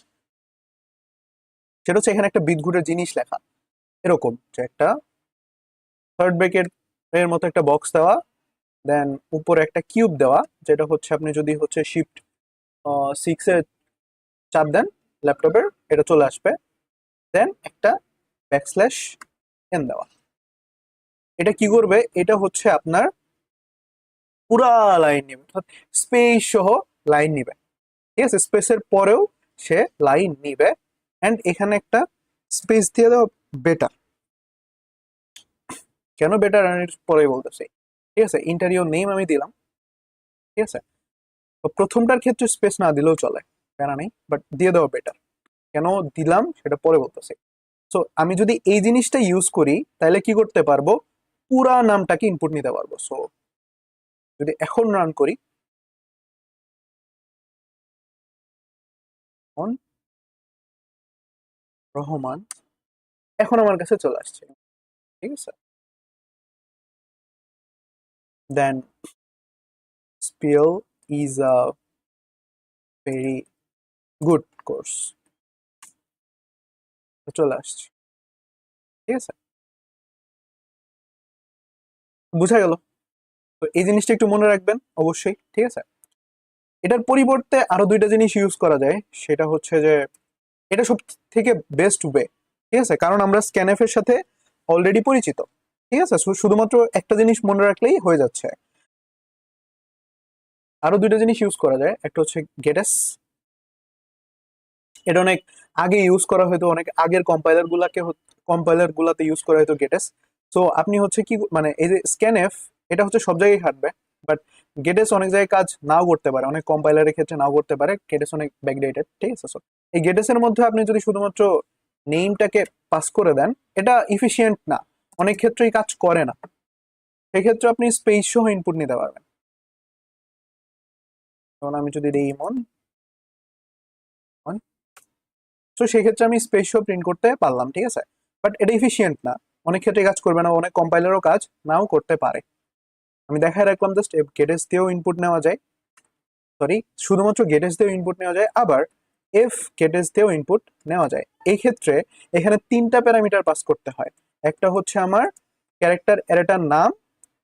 সেটা হচ্ছে এখানে একটা বিদঘুটের জিনিস লেখা, এরকম যে একটা থার্ড ব্রেকেট এর মতো একটা বক্স দেওয়া, দেন উপরে একটা কিউব দেওয়া, যেটা হচ্ছে আপনি যদি হচ্ছে শিফট 6 এ চাপ দেন ল্যাপটপের, এটা চলে আসবে। দেন একটা ব্যাকস্ল্যাশ এন দেওয়া। এটা কি করবে, এটা হচ্ছে আপনার পুরা লাইন নিবে, স্পেস সহ লাইন নিবে, ঠিক আছে। স্পেসের পরেও সে লাইন নিবে। অ্যান্ড এখানে একটা স্পেস দিয়ে দেওয়া বেটার। কেন বেটার আমি পরে বলতেছি, ঠিক আছে। ইন্টারিয়র নেম আমি দিলাম, ঠিক আছে। তো প্রথমটার ক্ষেত্রে স্পেস না দিলেও চলে, কেন নেই, বাট দিয়ে দেওয়া বেটার। কেন দিলাম সেটা পরে বলতেছি। সো আমি যদি এই জিনিসটা ইউজ করি তাহলে কি করতে পারবো, পুরা নামটাকে ইনপুট নিতে পারবো। সো যদি এখন রান করি, অন রহমান, এখন আমার কাছে চলে আসছে, ঠিক আছে। Then spell is a very good course, চলে আসছে, ঠিক আছে। বুঝা গেল? তো এই জিনিসটা একটু মনে রাখবেন অবশ্যই, ঠিক আছে। এটার পরিবর্তে আরো দুইটা জিনিস ইউজ করা যায়, সেটা হচ্ছে যে এটা সব থেকে বেস্ট ওয়ে, ঠিক আছে, কারণ আমরা স্ক্যানএফ এর সাথে অলরেডি পরিচিত, ঠিক আছে। শুধুমাত্র একটা জিনিস মনে রাখলেই হয়ে যাচ্ছে। আরো দুইটা জিনিস ইউজ করা যায়, একটা হচ্ছে গেটেস। এটা অনেক আগে ইউজ করা হয়তো, অনেক আগের কম্পাইলার গুলাতে ইউজ করা হয়তো গেটেস। তো আপনি হচ্ছে কি মানে এই যে স্ক্যানএফ, এটা হচ্ছে সব জায়গায় খাটবে, বাট গেটেস অনেক জায়গায় কাজ নাও করতে পারে, অনেক কম্পাইলারের ক্ষেত্রে নাও করতে পারে, গেটেস অনেক ব্যাকডেটেড, ঠিক আছে। So, এই গেটেস এর মধ্যে আপনি যদি শুধুমাত্র নেমটাকে পাস করে দেন, এটা ইফিসিয়েন্ট না, অনেক ক্ষেত্রেই কাজ করে না। সেক্ষেত্রে আপনি স্পেস সহ ইনপুট নিতে পারবেন। যেমন আমি যদি দিই ইমন, তো সেক্ষেত্রে আমি স্পেস সহ প্রিন্ট করতে পারলাম, ঠিক আছে। বাট এটা ইফিসিয়েন্ট না, অনেক ক্ষেত্রে কাজ করবে না, অনেক কম্পাইলারও কাজ নাও করতে পারে। আমি দেখায় রাখলাম জাস্ট গেটেস দিয়েও ইনপুট নেওয়া যায়, সরি, শুধুমাত্র গেটেস দিয়েও ইনপুট নেওয়া যায়, আবার এফ গেটেস দিয়েও ইনপুট নেওয়া যায়। এই ক্ষেত্রে এখানে তিনটা প্যারামিটার পাস করতে হয়। একটা হচ্ছে আমার ক্যারেক্টার অ্যারেটার নাম,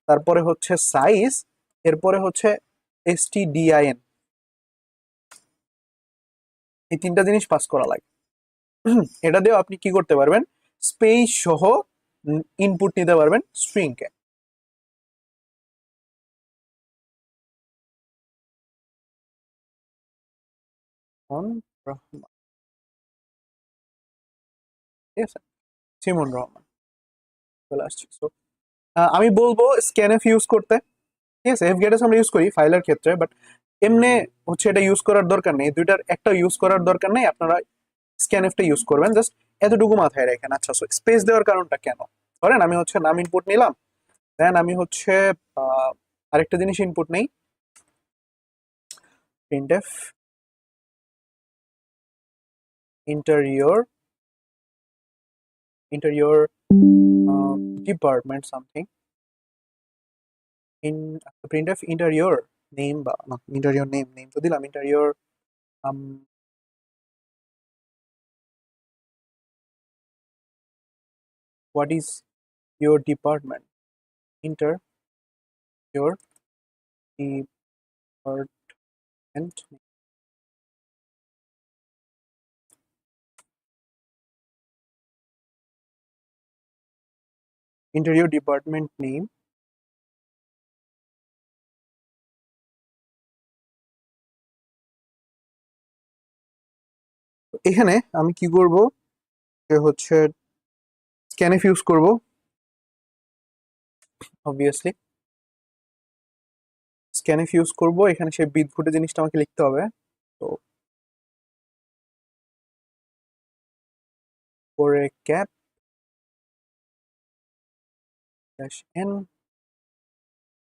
তারপরে হচ্ছে সাইজ, এরপরে হচ্ছে stdin। এই তিনটা জিনিস পাস করা লাগে। এটা দিয়েও আপনি কি করতে পারবেন, স্পেস সহ ইনপুট নিতে পারবেন স্ট্রিং কে। রহমান, ঠিক আছে, সিমন রহমান চলে আসছে। So, আমি বলবো স্ক্যানএফ ইউজ করতে, ঠিক আছে। এফ গেটাস আমরা ইউজ করি ফাইলের ক্ষেত্রে, বাট এমনি হচ্ছে এটা ইউজ করার দরকার নেই, দুইটার একটা ইউজ করার দরকার নেই। আপনারা স্ক্যানএফটা ইউজ করবেন, জাস্ট এতটুকু মাথায় রাখেন। আচ্ছা, স্পেস দেওয়ার কারণটা কেন, ধরেন আমি হচ্ছে নাম ইনপুট নিলাম, দেন আমি হচ্ছে আরেকটা জিনিস ইনপুট নেই, printf interior interior department something, in printf interior name, বা না, ইন্টেরিয়র নেম নেম তো দিলাম, interior what is your department, enter your department, enter your department name। এখানে আমি কি করব, যে হচ্ছে স্ক্যানএফ ইউজ করব অবভিয়াসলি। স্ক্যানএফ ইউজ করব, এখানে সেই বিটফুটে জিনিসটা আমাকে লিখতে হবে। তো পরে ক্যাপ n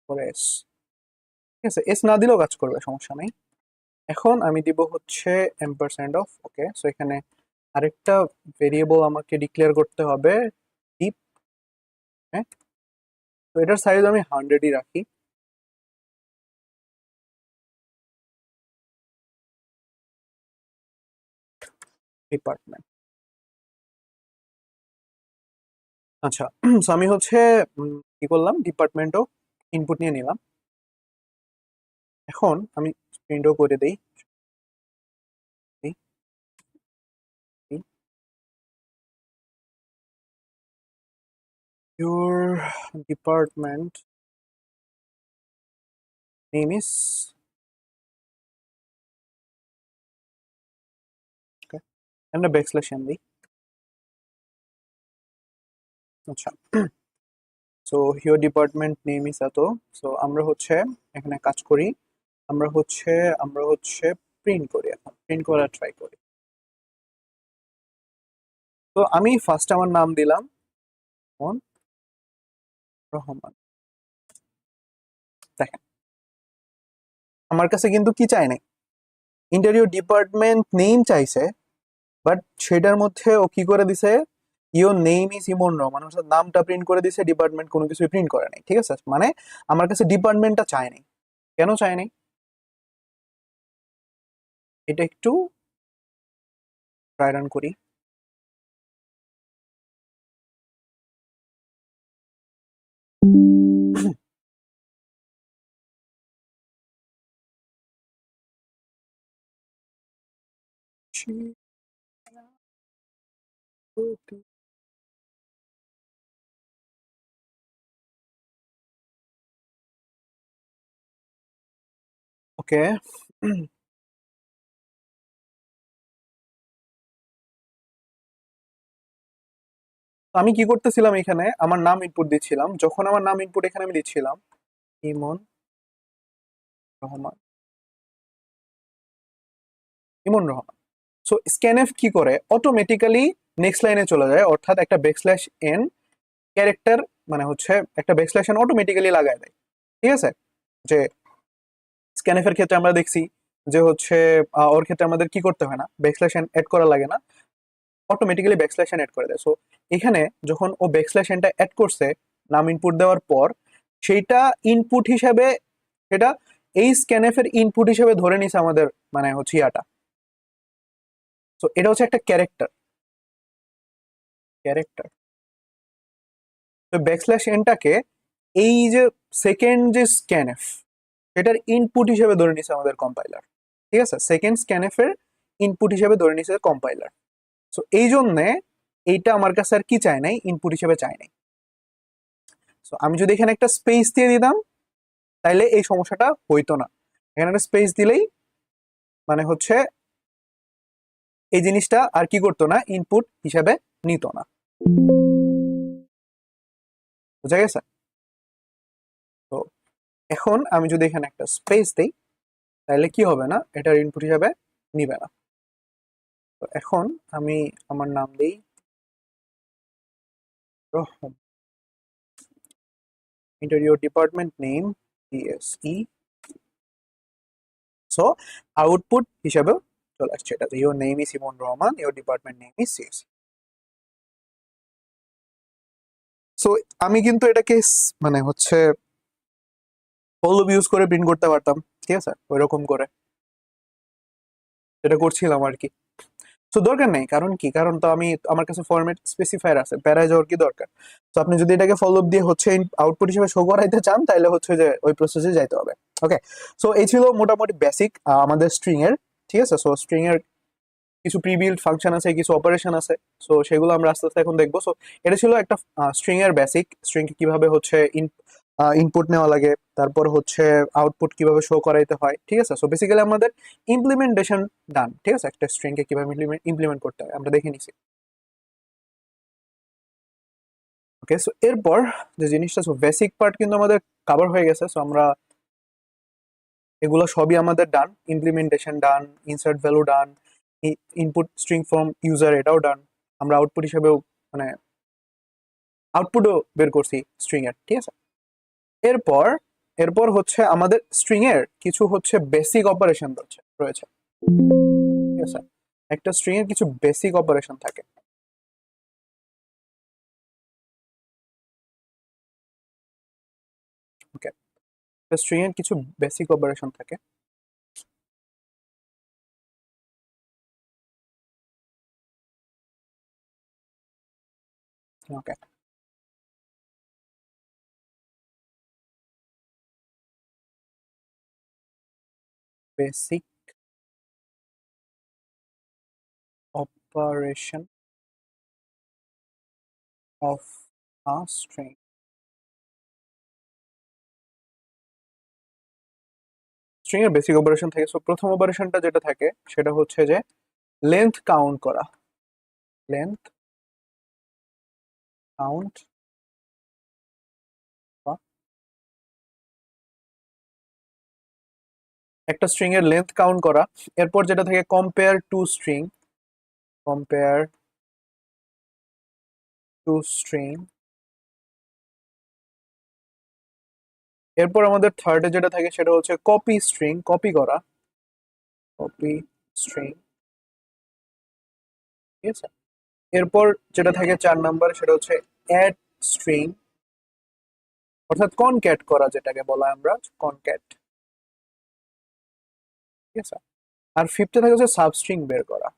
পরে এস, ঠিক আছে, এস না দিলেও কাজ করবে, সমস্যা নেই। এখন আমি দিব হচ্ছে এম্পারস্যান্ড অফ, ওকে। সো এখানে আরেকটা ভেরিয়েবল আমাকে ডিক্লেয়ার করতে হবে, ডিপ, হ্যাঁ। তো এটার সাইজ আমি 100ই রাখি। ডিপার্টমেন্ট, আচ্ছা। সো আমি হচ্ছে কি করলাম, ডিপার্টমেন্টও ইনপুট নিয়ে নিলাম। এখন আমি প্রিন্টও করে দেই, your department name is, okay, and a backslash n দিই। আচ্ছা, so your department name is এত। সো আমরা হচ্ছে এখানে কাজ করি, আমরা হচ্ছে প্রিন্ট করি, এখন প্রিন্ট করার ট্রাই করি। তো আমি ফার্স্ট আমার নাম দিলাম মন রহমান। দেখেন আমার কাছে কিন্তু কি চাই নাই, ইন্টারিয়র ডিপার্টমেন্ট নেম চাইছে, বাট সেটার মধ্যে ও কি করে দিছে, your name is Emon Rahman, অর্থাৎ নামটা প্রিন্ট করে দিছে, ডিপার্টমেন্ট কোনো কিছুই প্রিন্ট করে নাই, ঠিক আছে। মানে আমার কাছে ডিপার্টমেন্টটা চাই নাই। কেন চাই নাই, এটা একটু ট্রাই রান করি। ওকে, আমি কি করতেছিলাম, এখানে আমার নাম ইনপুট দিচ্ছিলাম, যখন আমার নাম ইনপুট এখানে আমি দিচ্ছিলাম ইমন রহমান, ইমন রহমান। সো স্ক্যানএফ কি করে, অটোমেটিক্যালি নেক্সট লাইনে চলে যায়, অর্থাৎ একটা ব্যাকস্ল্যাশ এন ক্যারেক্টার, মানে হচ্ছে একটা ব্যাকস্ল্যাশ এন অটোমেটিক্যালি লাগায় দেয়, ঠিক আছে। যে স্ক্যানএফ এর ক্ষেত্রে আমরা দেখছি যে হচ্ছে ওর ক্ষেত্রে আমাদের কি করতে হয় না, ব্যাকস্ল্যাশ এন অ্যাড করা লাগে না, অটোমেটিক্যালি ব্যাকস্ল্যাশ এন অ্যাড করে দেয়। সো এখানে যখন ও ব্যাকস্ল্যাশ এনটা অ্যাড করছে নাম ইনপুট দেওয়ার পর, সেইটা ইনপুট হিসাবে, সেটা এই স্ক্যানএফ এর ইনপুট হিসেবে ধরে নিছে আমাদের, মানে হচ্ছে ইয়াটা। তো এটা হচ্ছে একটা ক্যারেক্টার, ক্যারেক্টার। তো ব্যাকস্ল্যাশ এনটাকে এই যে সেকেন্ড যে স্ক্যানএফ, সেটার ইনপুট হিসেবে ধরে নিছে আমাদের কম্পাইলার, ঠিক আছে। সেকেন্ড স্ক্যানএফ এর ইনপুট হিসেবে ধরে নিছে কম্পাইলার। সো এই জন্যে এইটা আমার কাছে আর কি চাই নাই, ইনপুট হিসেবে চাই নাই। সো আমি যদি এখানে একটা স্পেস দিয়ে দিতাম, তাইলে এই সমস্যাটা হইতো না। এখানে একটা স্পেস দিলেই মানে হচ্ছে এই জিনিসটা আর কি করতো না, ইনপুট হিসেবে নিত না। বুঝা গেছে? তো এখন আমি যদি এখানে একটা স্পেস দিই, তাহলে কি হবে না, এটার ইনপুট হিসাবে নিবে না। তো এখন আমি আমার নাম দিই রহম, enter your department name DSE। So output হিসাবেও চলে আসছে এটা, your name is Emon Rahman, your department name is CSE. So আমি কিন্তু এটাকে মানে হচ্ছে ফলো ইউজ করে প্রিন্ট করতে পারতাম, ঠিক আছে, ওই রকম করে যেটা করছিলাম আর কি। তো দরকার নেই, কারণ কি, কারণ তো আমি, আমার কাছে ফরম্যাট স্পেসিফায়ার আছে, প্যারায় যাওয়ার কি দরকার। তো আপনি যদি এটাকে ফলো দিয়ে হচ্ছে আউটপুট হিসেবে শো করাইতে চান, তাহলে হচ্ছে যে ওই প্রসেসে যাইতে হবে। ওকে, সো এই ছিল মোটামুটি বেসিক আমাদের স্ট্রিং এর, ঠিক আছে। সো স্ট্রিং এর কিছু প্রিবিল্ড ফাংশন আছে, কিছু অপারেশন আছে, সো সেগুলো আমরা আস্তে আস্তে এখন দেখবো। সো এটা ছিল একটা স্ট্রিং এর বেসিক, স্ট্রিং কিভাবে হচ্ছে ইনপুট নেওয়া লাগে, তারপর হচ্ছে আউটপুট কিভাবে শো করাইতে হয়, ঠিক আছে। সো বেসিক্যালি আমাদের ইমপ্লিমেন্টেশন ডান, ঠিক আছে, একটা স্ট্রিং কে কিভাবে ইমপ্লিমেন্ট করতে হয় আমরা দেখে নিছি। ওকে, সো এরপর যে জিনিসটা, সো বেসিক পার্ট কিন্তু আমাদের কভার হয়ে গেছে। সো আমরা এগুলো সবই আমাদের done, implementation done, insert value done, input string from user এটাও ডান। আমরা আউটপুট হিসেবেও মানে আউটপুটও বের করছি স্ট্রিং এর, ঠিক আছে। এরপর এরপর হচ্ছে আমাদের স্ট্রিং এর কিছু হচ্ছে বেসিক অপারেশন রয়েছে, ঠিক আছে। একটা স্ট্রিং এর কিছু বেসিক অপারেশন থাকে। ওকে, একটা স্ট্রিং এর কিছু বেসিক অপারেশন থাকে। Okay, basic operation of a string. String এর বেসিক অপারেশন থাকে। সো প্রথম অপারেশনটা যেটা থাকে সেটা হচ্ছে যে লেন্থ কাউন্ট করা। লেন্থ কাউন্ট, একটা স্ট্রিং এর লেন্থ কাউন্ট করা। এরপর যেটা থাকে compare two string, compare two string. এরপর আমাদের থার্ডে যেটা থাকে সেটা হচ্ছে কপি স্ট্রিং, কপি করা, কপি স্ট্রিং, ঠিক আছে। এরপর যেটা থাকে 4 নাম্বার সেটা হচ্ছে অ্যাড স্ট্রিং, অর্থাৎ কনক্যাট করা, যেটাকে বলা হয় আমরা কনক্যাট, ঠিক আছে। আর ফিফথে থাকে হচ্ছে সাবস্ট্রিং বের করা।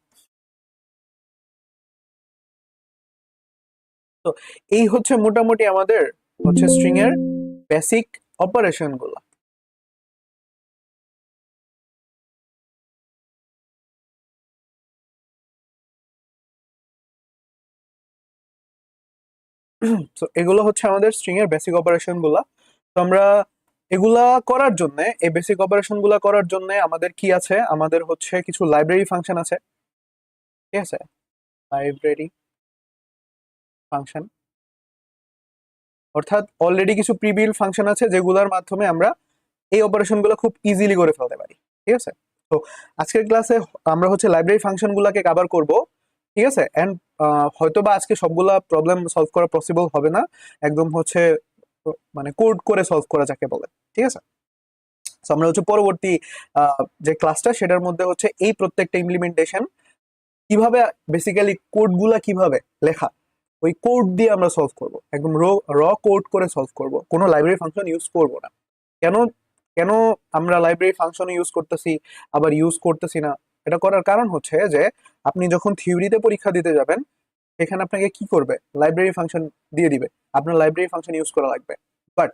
তো এই হচ্ছে মোটামুটি আমাদের হচ্ছে স্ট্রিং এর বেসিক অপারেশন গুলো। তো এগুলো হচ্ছে আমাদের স্ট্রিং এর বেসিক অপারেশন গুলা। তো আমরা এগুলা করার জন্য, এই বেসিক অপারেশন গুলা করার জন্য আমাদের কি আছে, আমাদের হচ্ছে কিছু লাইব্রেরি ফাংশন আছে, ঠিক আছে। লাইব্রেরি ফাংশন অর্থাৎ অলরেডি কিছু প্রিবিল ফাংশন আছে যেগুলোর মাধ্যমে আমরা এই অপারেশন গুলো খুব ইজিলি করে ফেলতে পারি, ঠিক আছে। তো আজকের ক্লাসে আমরা হচ্ছে লাইব্রেরি ফাংশন গুলাকে কভার করব, ঠিক আছে। এন্ড হয়তো বা আজকে সবগুলা প্রবলেম সলভ করা পসিবল হবে না, একদম হচ্ছে মানে কোড করে সলভ করা যাকে বলে, ঠিক আছে। So আমরা হচ্ছে পরবর্তী যে ক্লাসটা সেটার মধ্যে হচ্ছে এই প্রত্যেকটা ইমপ্লিমেন্টেশন কিভাবে, বেসিক্যালি কোড গুলা কিভাবে লেখা, ওই কোড দিয়ে আমরা সলভ করব, একদম র কোড করে সলভ করব, কোনো লাইব্রেরি ফাংশন ইউজ করব না। কেন কেন আমরা লাইব্রেরি ফাংশন ইউজ করতেছি আবার ইউজ করতেছি না, এটা করার কারণ হচ্ছে যে আপনি যখন থিওরিতে পরীক্ষা দিতে যাবেন সেখানে আপনাকে কি করবে, লাইব্রেরি ফাংশন দিয়ে দিবে, আপনার লাইব্রেরি ফাংশন ইউজ করা লাগবে। বাট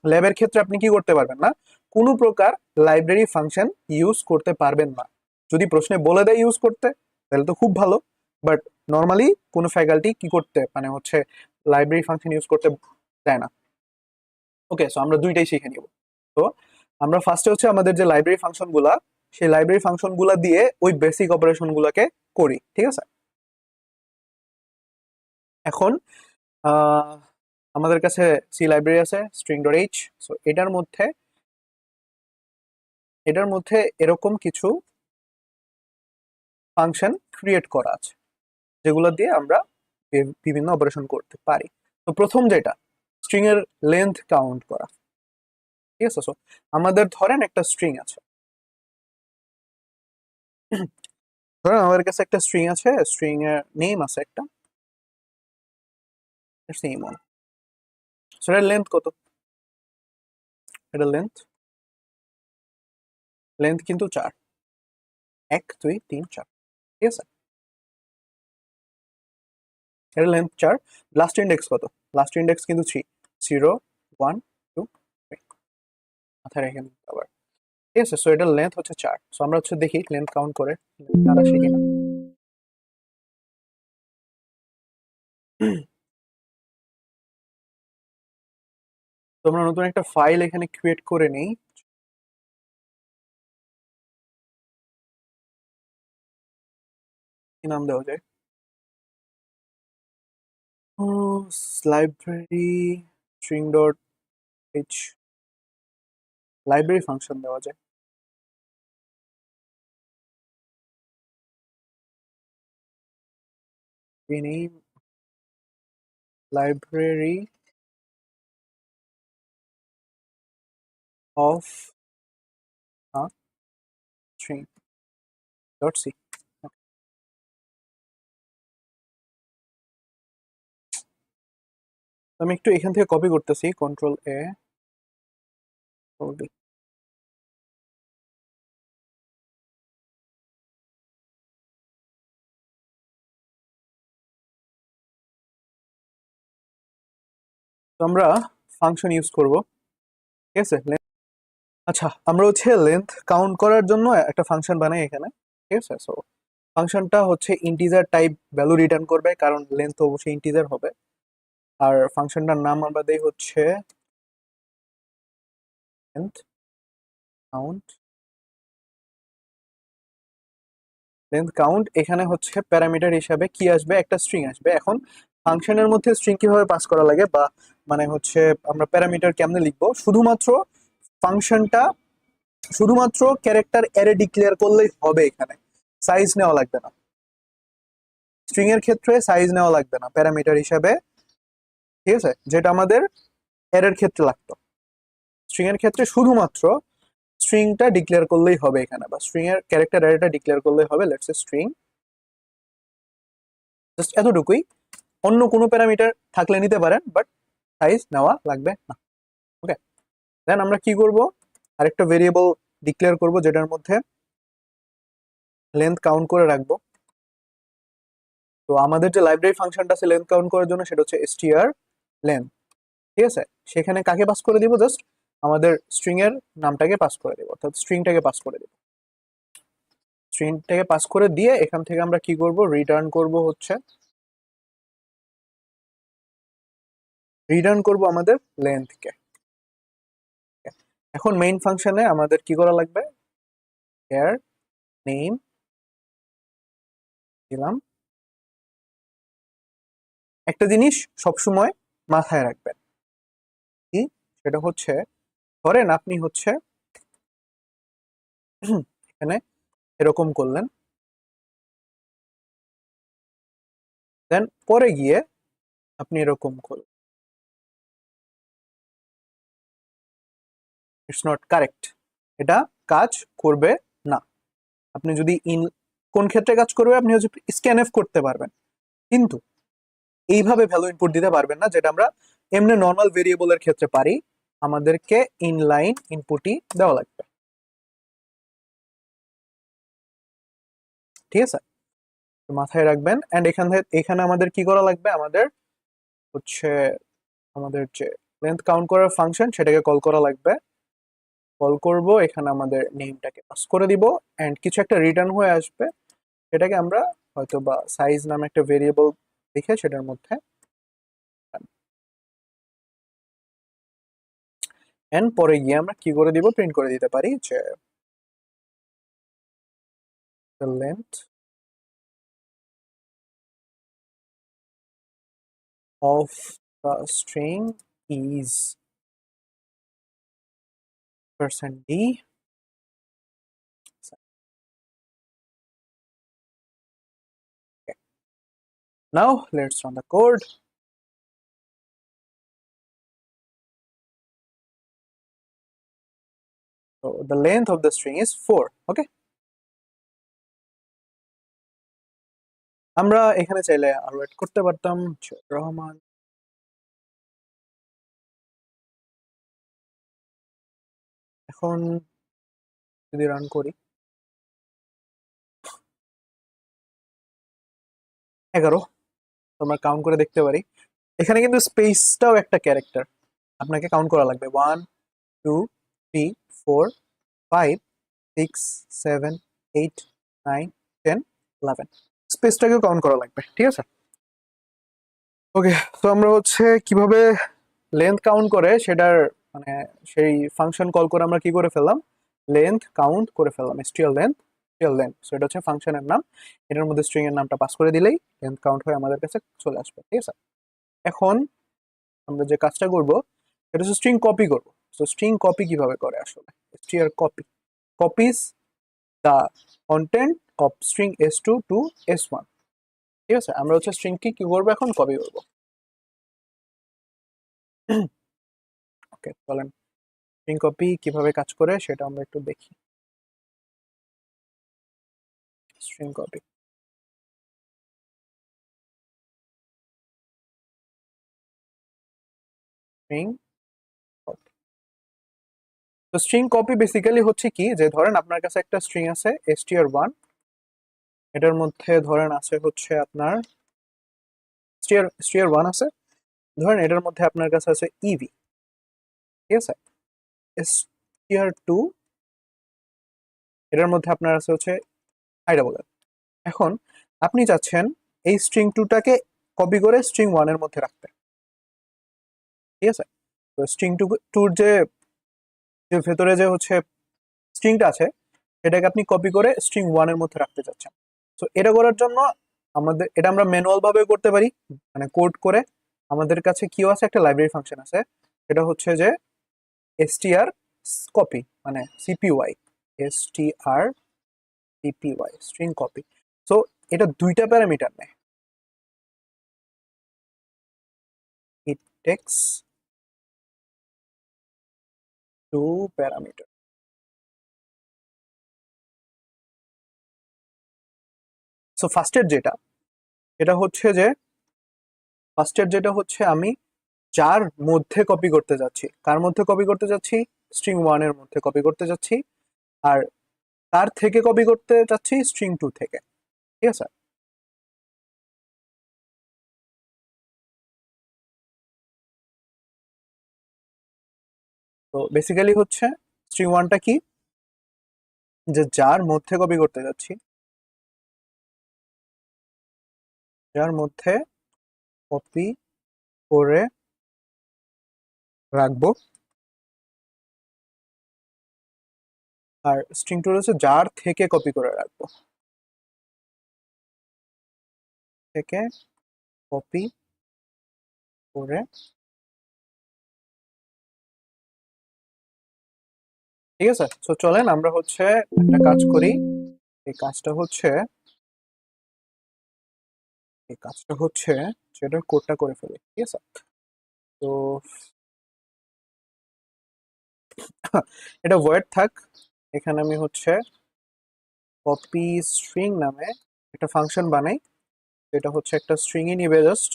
ল্যাবের ক্ষেত্রে আপনি কি করতে পারবেন না, কোনো প্রকার লাইব্রেরি ফাংশন ইউজ করতে পারবেন না। যদি প্রশ্নে বলে দেয় ইউজ করতে তাহলে তো খুব ভালো, বাট নর্মালি কোনো ফ্যাকাল্টি কি করতে মানে হচ্ছে লাইব্রেরি ফাংশন ইউজ করতে দেয় না। ওকে, সো আমরা দুইটাই শিখে নিব। তো আমরা ফার্স্টে হচ্ছে আমাদের যে লাইব্রেরি ফাংশন গুলা, সেই লাইব্রেরি ফাংশন গুলা দিয়ে ওই বেসিক অপারেশন গুলাকে করি, ঠিক আছে। এখন আহ, আমাদের কাছে সি লাইব্রেরি আছে স্ট্রিং ডট এইচ। সো এটার মধ্যে এরকম কিছু ফাংশন ক্রিয়েট করা আছে যেগুলো দিয়ে আমরা বিভিন্ন অপারেশন করতে পারি। তো প্রথম যেটা স্ট্রিং এর লেন্থ কাউন্ট করা, ঠিক আছে। সো আমাদের ধরেন একটা স্ট্রিং আছে, ধরেন আমাদের কাছে একটা স্ট্রিং আছে, স্ট্রিং এর নেম আছে একটা, নেম অন। সো এটার লেন্থ কত, এটার লেন্থ লেন্থ কিন্তু 4, 1 2 3 4, ঠিক আছে। এটার লেন্থ 4, লাস্ট ইন্ডেক্স কত, লাস্ট ইন্ডেক্স কিন্তু 3, 0 1 2 3, মাথায় রেখে নিতে আবার, ঠিক আছে। সো এটার লেন্থ হচ্ছে 4। সো আমরা হচ্ছে দেখি লেন্থ কাউন্ট করে চার আসে কিনা। তো আমরা নতুন একটা ফাইল এখানে ক্রিয়েট করে নেই। কি নাম দেওয়া যায়, library string dot H, library function দেওয়া যায়। rename library of a string dot c। আমি একটু এখান থেকে কপি করতেছি, কন্ট্রোল এ, তো আমরা ফাংশন ইউজ করব, ঠিক আছে। আচ্ছা, আমরা হচ্ছে লেন্থ কাউন্ট করার জন্য একটা ফাংশন বানাই এখানে, ঠিক আছে। সো ফাংশনটা হচ্ছে ইন্টিজার টাইপ ভ্যালু রিটার্ন করবে, কারণ লেন্থ অবশ্যই ইন্টিজার হবে। আর ফাংশনটার নাম আমরা দেই হচ্ছে লেন্থ কাউন্ট। লেন্থ কাউন্ট এখানে হচ্ছে প্যারামিটার হিসাবে কি আসবে, একটা স্ট্রিং আসবে। এখন ফাংশনের মধ্যে স্ট্রিং কিভাবে পাস করা লাগে, বা মানে হচ্ছে আমরা প্যারামিটার কেমনে লিখবো, শুধুমাত্র ফাংশনটা শুধুমাত্র ক্যারেক্টার অ্যারে ডিক্লেয়ার করলেই হবে। এখানে সাইজ নেওয়া লাগবে না, স্ট্রিং এর ক্ষেত্রে সাইজ নেওয়া লাগবে না প্যারামিটার হিসাবে, ঠিক আছে, যেটা আমাদের অ্যারের ক্ষেত্রে লাগতো। স্ট্রিং এর ক্ষেত্রে শুধুমাত্র স্ট্রিংটা ডিক্লেয়ার করলেই হবে এখানে, বা স্ট্রিং এর ক্যারেক্টার অ্যারেটা ডিক্লেয়ার করলেই হবে। লেটস সে স্ট্রিং, জাস্ট এতটুকুই। অন্য কোনো প্যারামিটার থাকলে নিতে পারেন, বাট সাইজ নেওয়া লাগবে না। ওকে, দেন আমরা কি করব, আরেকটা ভেরিয়েবল ডিক্লেয়ার করব যেটার মধ্যে লেন্থ কাউন্ট করে রাখবো। তো আমাদের যে লাইব্রেরি ফাংশনটা আছে লেন্থ কাউন্ট করার জন্য, সেটা হচ্ছে str লেন্থ, ঠিক আছে। সেখানে কাকে পাস করে দিব, জাস্ট আমাদের স্ট্রিং এর নামটাকে পাস করে দিব, অর্থাৎ স্ট্রিংটাকে পাস করে দিব। স্ট্রিংটাকে পাস করে দিয়ে এখান থেকে আমরা কি করব, রিটার্ন করব হচ্ছে আমাদের লেন্থকে। এখন মেইন ফাংশনে আমাদের কি করা লাগবে, এর নেম দিলাম। একটা জিনিস সবসময় মাথায় রাখবেন, কি সেটা হচ্ছে, ধরেন আপনি হচ্ছে এখানে এরকম করলেন, দেন পরে গিয়ে আপনি এরকম করলেন, ইটস নট কারেক্ট, এটা কাজ করবে না। আপনি যদি কোন ক্ষেত্রে কাজ করবে, আপনি হচ্ছে স্ক্যানএফ করতে পারবেন, কিন্তু এইভাবে ভ্যালু ইনপুট দিতে পারবেন না, যেটা আমরা এমনি নর্মাল ভেরিয়েবলের ক্ষেত্রে পারি। আমাদেরকে ইনলাইন ইনপুটই দেওয়া লাগবে, ঠিক আছে। মাথায় রাখবেন। এন্ড এখানে আমাদের কি করা লাগবে, আমাদের হচ্ছে আমাদের যে লেন্থ কাউন্ট করার ফাংশন সেটাকে কল করা লাগবে। কল করব, এখানে আমাদের নেমটাকে পাস করে দিব, এন্ড কিছু একটা রিটার্ন হয়ে আসবে, সেটাকে আমরা হয়তো বা সাইজ নামে একটা ভেরিয়েবল লিখে সেটার মধ্যে, এন্ড পরে গিয়ে আমরা কি করে দিব, প্রিন্ট করে দিতে পারি যে the length of the string is %d। Okay. Now let's run the code. So the length of the string is 4. Okay. আমরা এখানে চাইলে আরো অ্যাড করতে পারতাম রহমান। এখন যদি রান করি, 11 আমরা কাউন্ট করে দেখতে পারি। এখানে কিন্তু স্পেসটাও একটা ক্যারেক্টার, আপনাকে কাউন্ট করা লাগবে। 1 2 3 4 5 6 7 8 9 10 11, স্পেসটাকেও কাউন্ট করা লাগবে, ঠিক আছে। ওকে, তো আমরা হচ্ছে কিভাবে লেন্থ কাউন্ট করে সেটার মানে সেই ফাংশন কল করে আমরা কি করে ফেললাম, লেন্থ কাউন্ট করে ফেললাম, str লেন্থ। সো এটা হচ্ছে ফাংশনের নাম, এটার মধ্যে স্ট্রিং এর নামটা পাস করে দিলেই লেন্থ কাউন্ট হয়ে আমাদের কাছে চলে আসবে, ঠিক আছে। এখন আমরা যে কাজটা করব সেটা হচ্ছে স্ট্রিং কপি করব। সো স্ট্রিং কপি কিভাবে করে আসলে, str copy copies the content of string s2 to s1। ঠিক আছে, আমরা হচ্ছে স্ট্রিং কি করবো এখন, কপি করবো। ওকে, চলেন স্ট্রিং কপি কিভাবে কাজ করে সেটা আমরা একটু দেখি। String copy, string copy. তো স্ট্রিং কপি বেসিক্যালি হচ্ছে কি, যে ধরেন আপনার কাছে একটা স্ট্রিং আছে str1, এটার মধ্যে ধরেন আছে হচ্ছে আপনার str1 আছে, ধরেন এটার মধ্যে আপনার কাছে আছে ইভি, ঠিক আছে। str2, এটার মধ্যে আপনার আছে হচ্ছে আই ডাবল এল। এখন আপনি চাচ্ছেন এই স্ট্রিং টুটাকে কপি করে স্ট্রিং ওয়ানের মধ্যে রাখতে, ঠিক আছে। তো স্ট্রিং টুর যে যে ভেতরে যে হচ্ছে স্ট্রিংটা আছে সেটাকে আপনি কপি করে স্ট্রিং ওয়ানের মধ্যে রাখতে চাচ্ছেন। তো এটা করার জন্য এটা আমরা ম্যানুয়াল ভাবে করতে পারি, মানে কোড করে। আমাদের কাছে কিও আছে, একটা লাইব্রেরি ফাংশন আছে, সেটা হচ্ছে যে str কপি, মানে cpy, str cpy string copy. So এটা দুইটা প্যারামিটার নেয়, it takes two parameter. So ফার্স্টের যেটা হচ্ছে আমি যার মধ্যে কপি করতে যাচ্ছি, কার মধ্যে কপি করতে যাচ্ছি, স্ট্রিং ওয়ানের মধ্যে কপি করতে যাচ্ছি, আর তার থেকে কপি করতে যাচ্ছি স্ট্রিং টু থেকে, ঠিক আছে। তো বেসিক্যালি হচ্ছে স্ট্রিং ওয়ানটা কি, যে যার মধ্যে কপি করতে যাচ্ছি, যার মধ্যে কপি করে রাখবো, আর স্ট্রিং টু হচ্ছে যার থেকে কপি করে রাখবো, থেকে কপি করে। ঠিক আছে, তো চলেন আমরা হচ্ছে একটা কাজ করি। এই কাজটা হচ্ছে এই কাজটা হচ্ছে সেটার কোডটা করে ফেলি, ঠিক আছে। তো এটা ওয়ার্ড থাক, এখানে আমি হচ্ছে কপি স্ট্রিং নামে একটা ফাংশন বানাই, এটা হচ্ছে একটা স্ট্রিংই নিবে, জাস্ট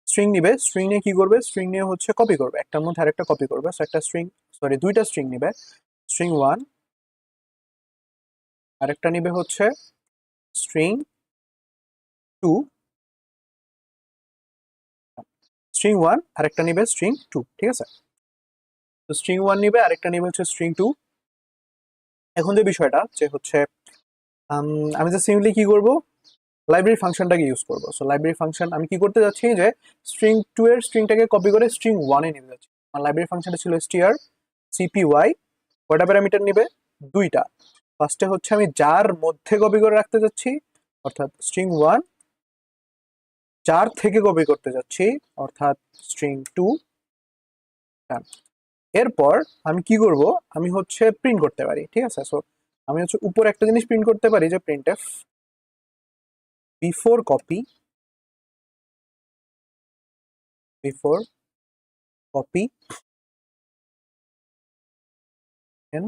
স্ট্রিং নিবে। স্ট্রিং নিয়ে কি করবে, স্ট্রিং নিয়ে হচ্ছে কপি করবে, একটার মধ্যে আরেকটা কপি করবে। So একটা স্ট্রিং, সরি দুইটা স্ট্রিং নিবে, স্ট্রিং ওয়ান, আরেকটা নিবে হচ্ছে স্ট্রিং টু, স্ট্রিং ওয়ান আরেকটা নিবে স্ট্রিং টু, ঠিক আছে। তো স্ট্রিং ওয়ান নিবে, আরেকটা নিবে হচ্ছে স্ট্রিং টু। এখন যে বিষয়টা যে হচ্ছে আমি যে সিম্পলি কি করব, লাইব্রেরি ফাংশনটাকে ইউজ করবো। সো লাইব্রেরি ফাংশন আমি কি করতে যাচ্ছি, যে স্ট্রিং টু এর স্ট্রিংটাকে কপি করে স্ট্রিং ওয়ানে নিতে যাচ্ছি। আমার লাইব্রেরি ফাংশনটা ছিল str cpy, কয়টা প্যারামিটার নিবে, দুইটা। ফার্স্টে হচ্ছে আমি যার মধ্যে কপি করে রাখতে যাচ্ছি, অর্থাৎ স্ট্রিং ওয়ান, যার থেকে কপি করতে যাচ্ছি, অর্থাৎ স্ট্রিং টু। এরপর আমি কি করব, আমি হচ্ছে প্রিন্ট করতে পারি, ঠিক আছে। সো আমি হচ্ছে উপর একটা জিনিস প্রিন্ট করতে পারি, যে printf before copy, before copy N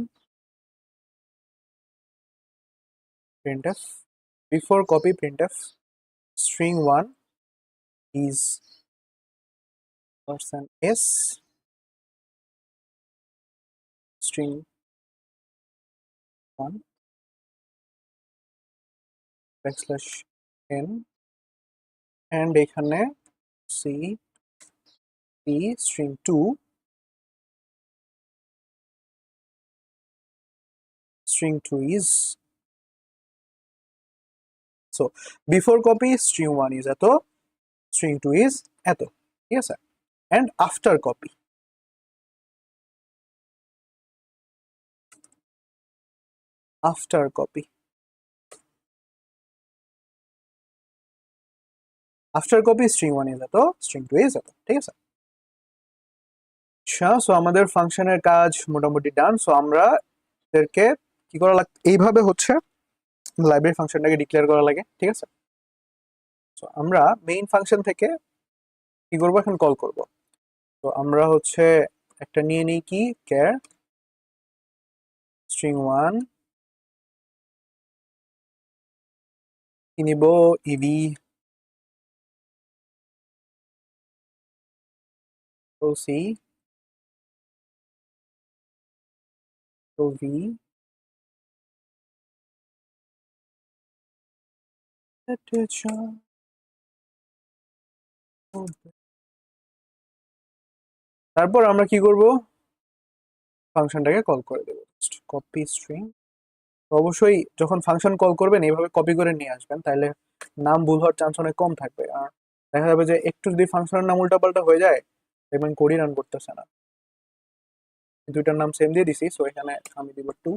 printf, before copy printf string 1 is %s, string 1 backslash n, and এখানে c p string 2, string 2 is, so before copy string 1 is এত, string 2 is এত, ঠিক আছে। and after copy, after copy after copy string 1 is এত, string 2 is এত, ঠিক আছে। আচ্ছা, সো আমাদের ফাংশনের কাজ মোটামুটি ডান। সো আমরা এদেরকে কি করা লাগে, এইভাবে হচ্ছে লাইব্রেরি ফাংশনটাকে ডিক্লেয়ার করা লাগে, ঠিক আছে। সো আমরা মেইন ফাংশন থেকে কি করবো, এখন কল করব। তো আমরা হচ্ছে একটা নিয়ে নিই কি ক্যার স্ট্রিং 1, কি নিব ইভি ওসি ভি, তারপর আমরা কি করব, ফাংশনটাকে কল করে দেবো। কপি স্ট্রিং, অবশ্যই যখন ফাংশন কল করবেন এইভাবে কপি করে নিয়ে আসবেন, তাহলে নাম ভুল হওয়ার চান্স অনেক কম থাকবে। আর দেখা যাবে যে একটু যদি ফাংশনের নাম উল্টাপাল্টা হয়ে যায়, দেখবেন কোডই রান করতেছে না। দুইটার নাম সেম দিয়ে দিছি, সো এখানে আমি দিব টু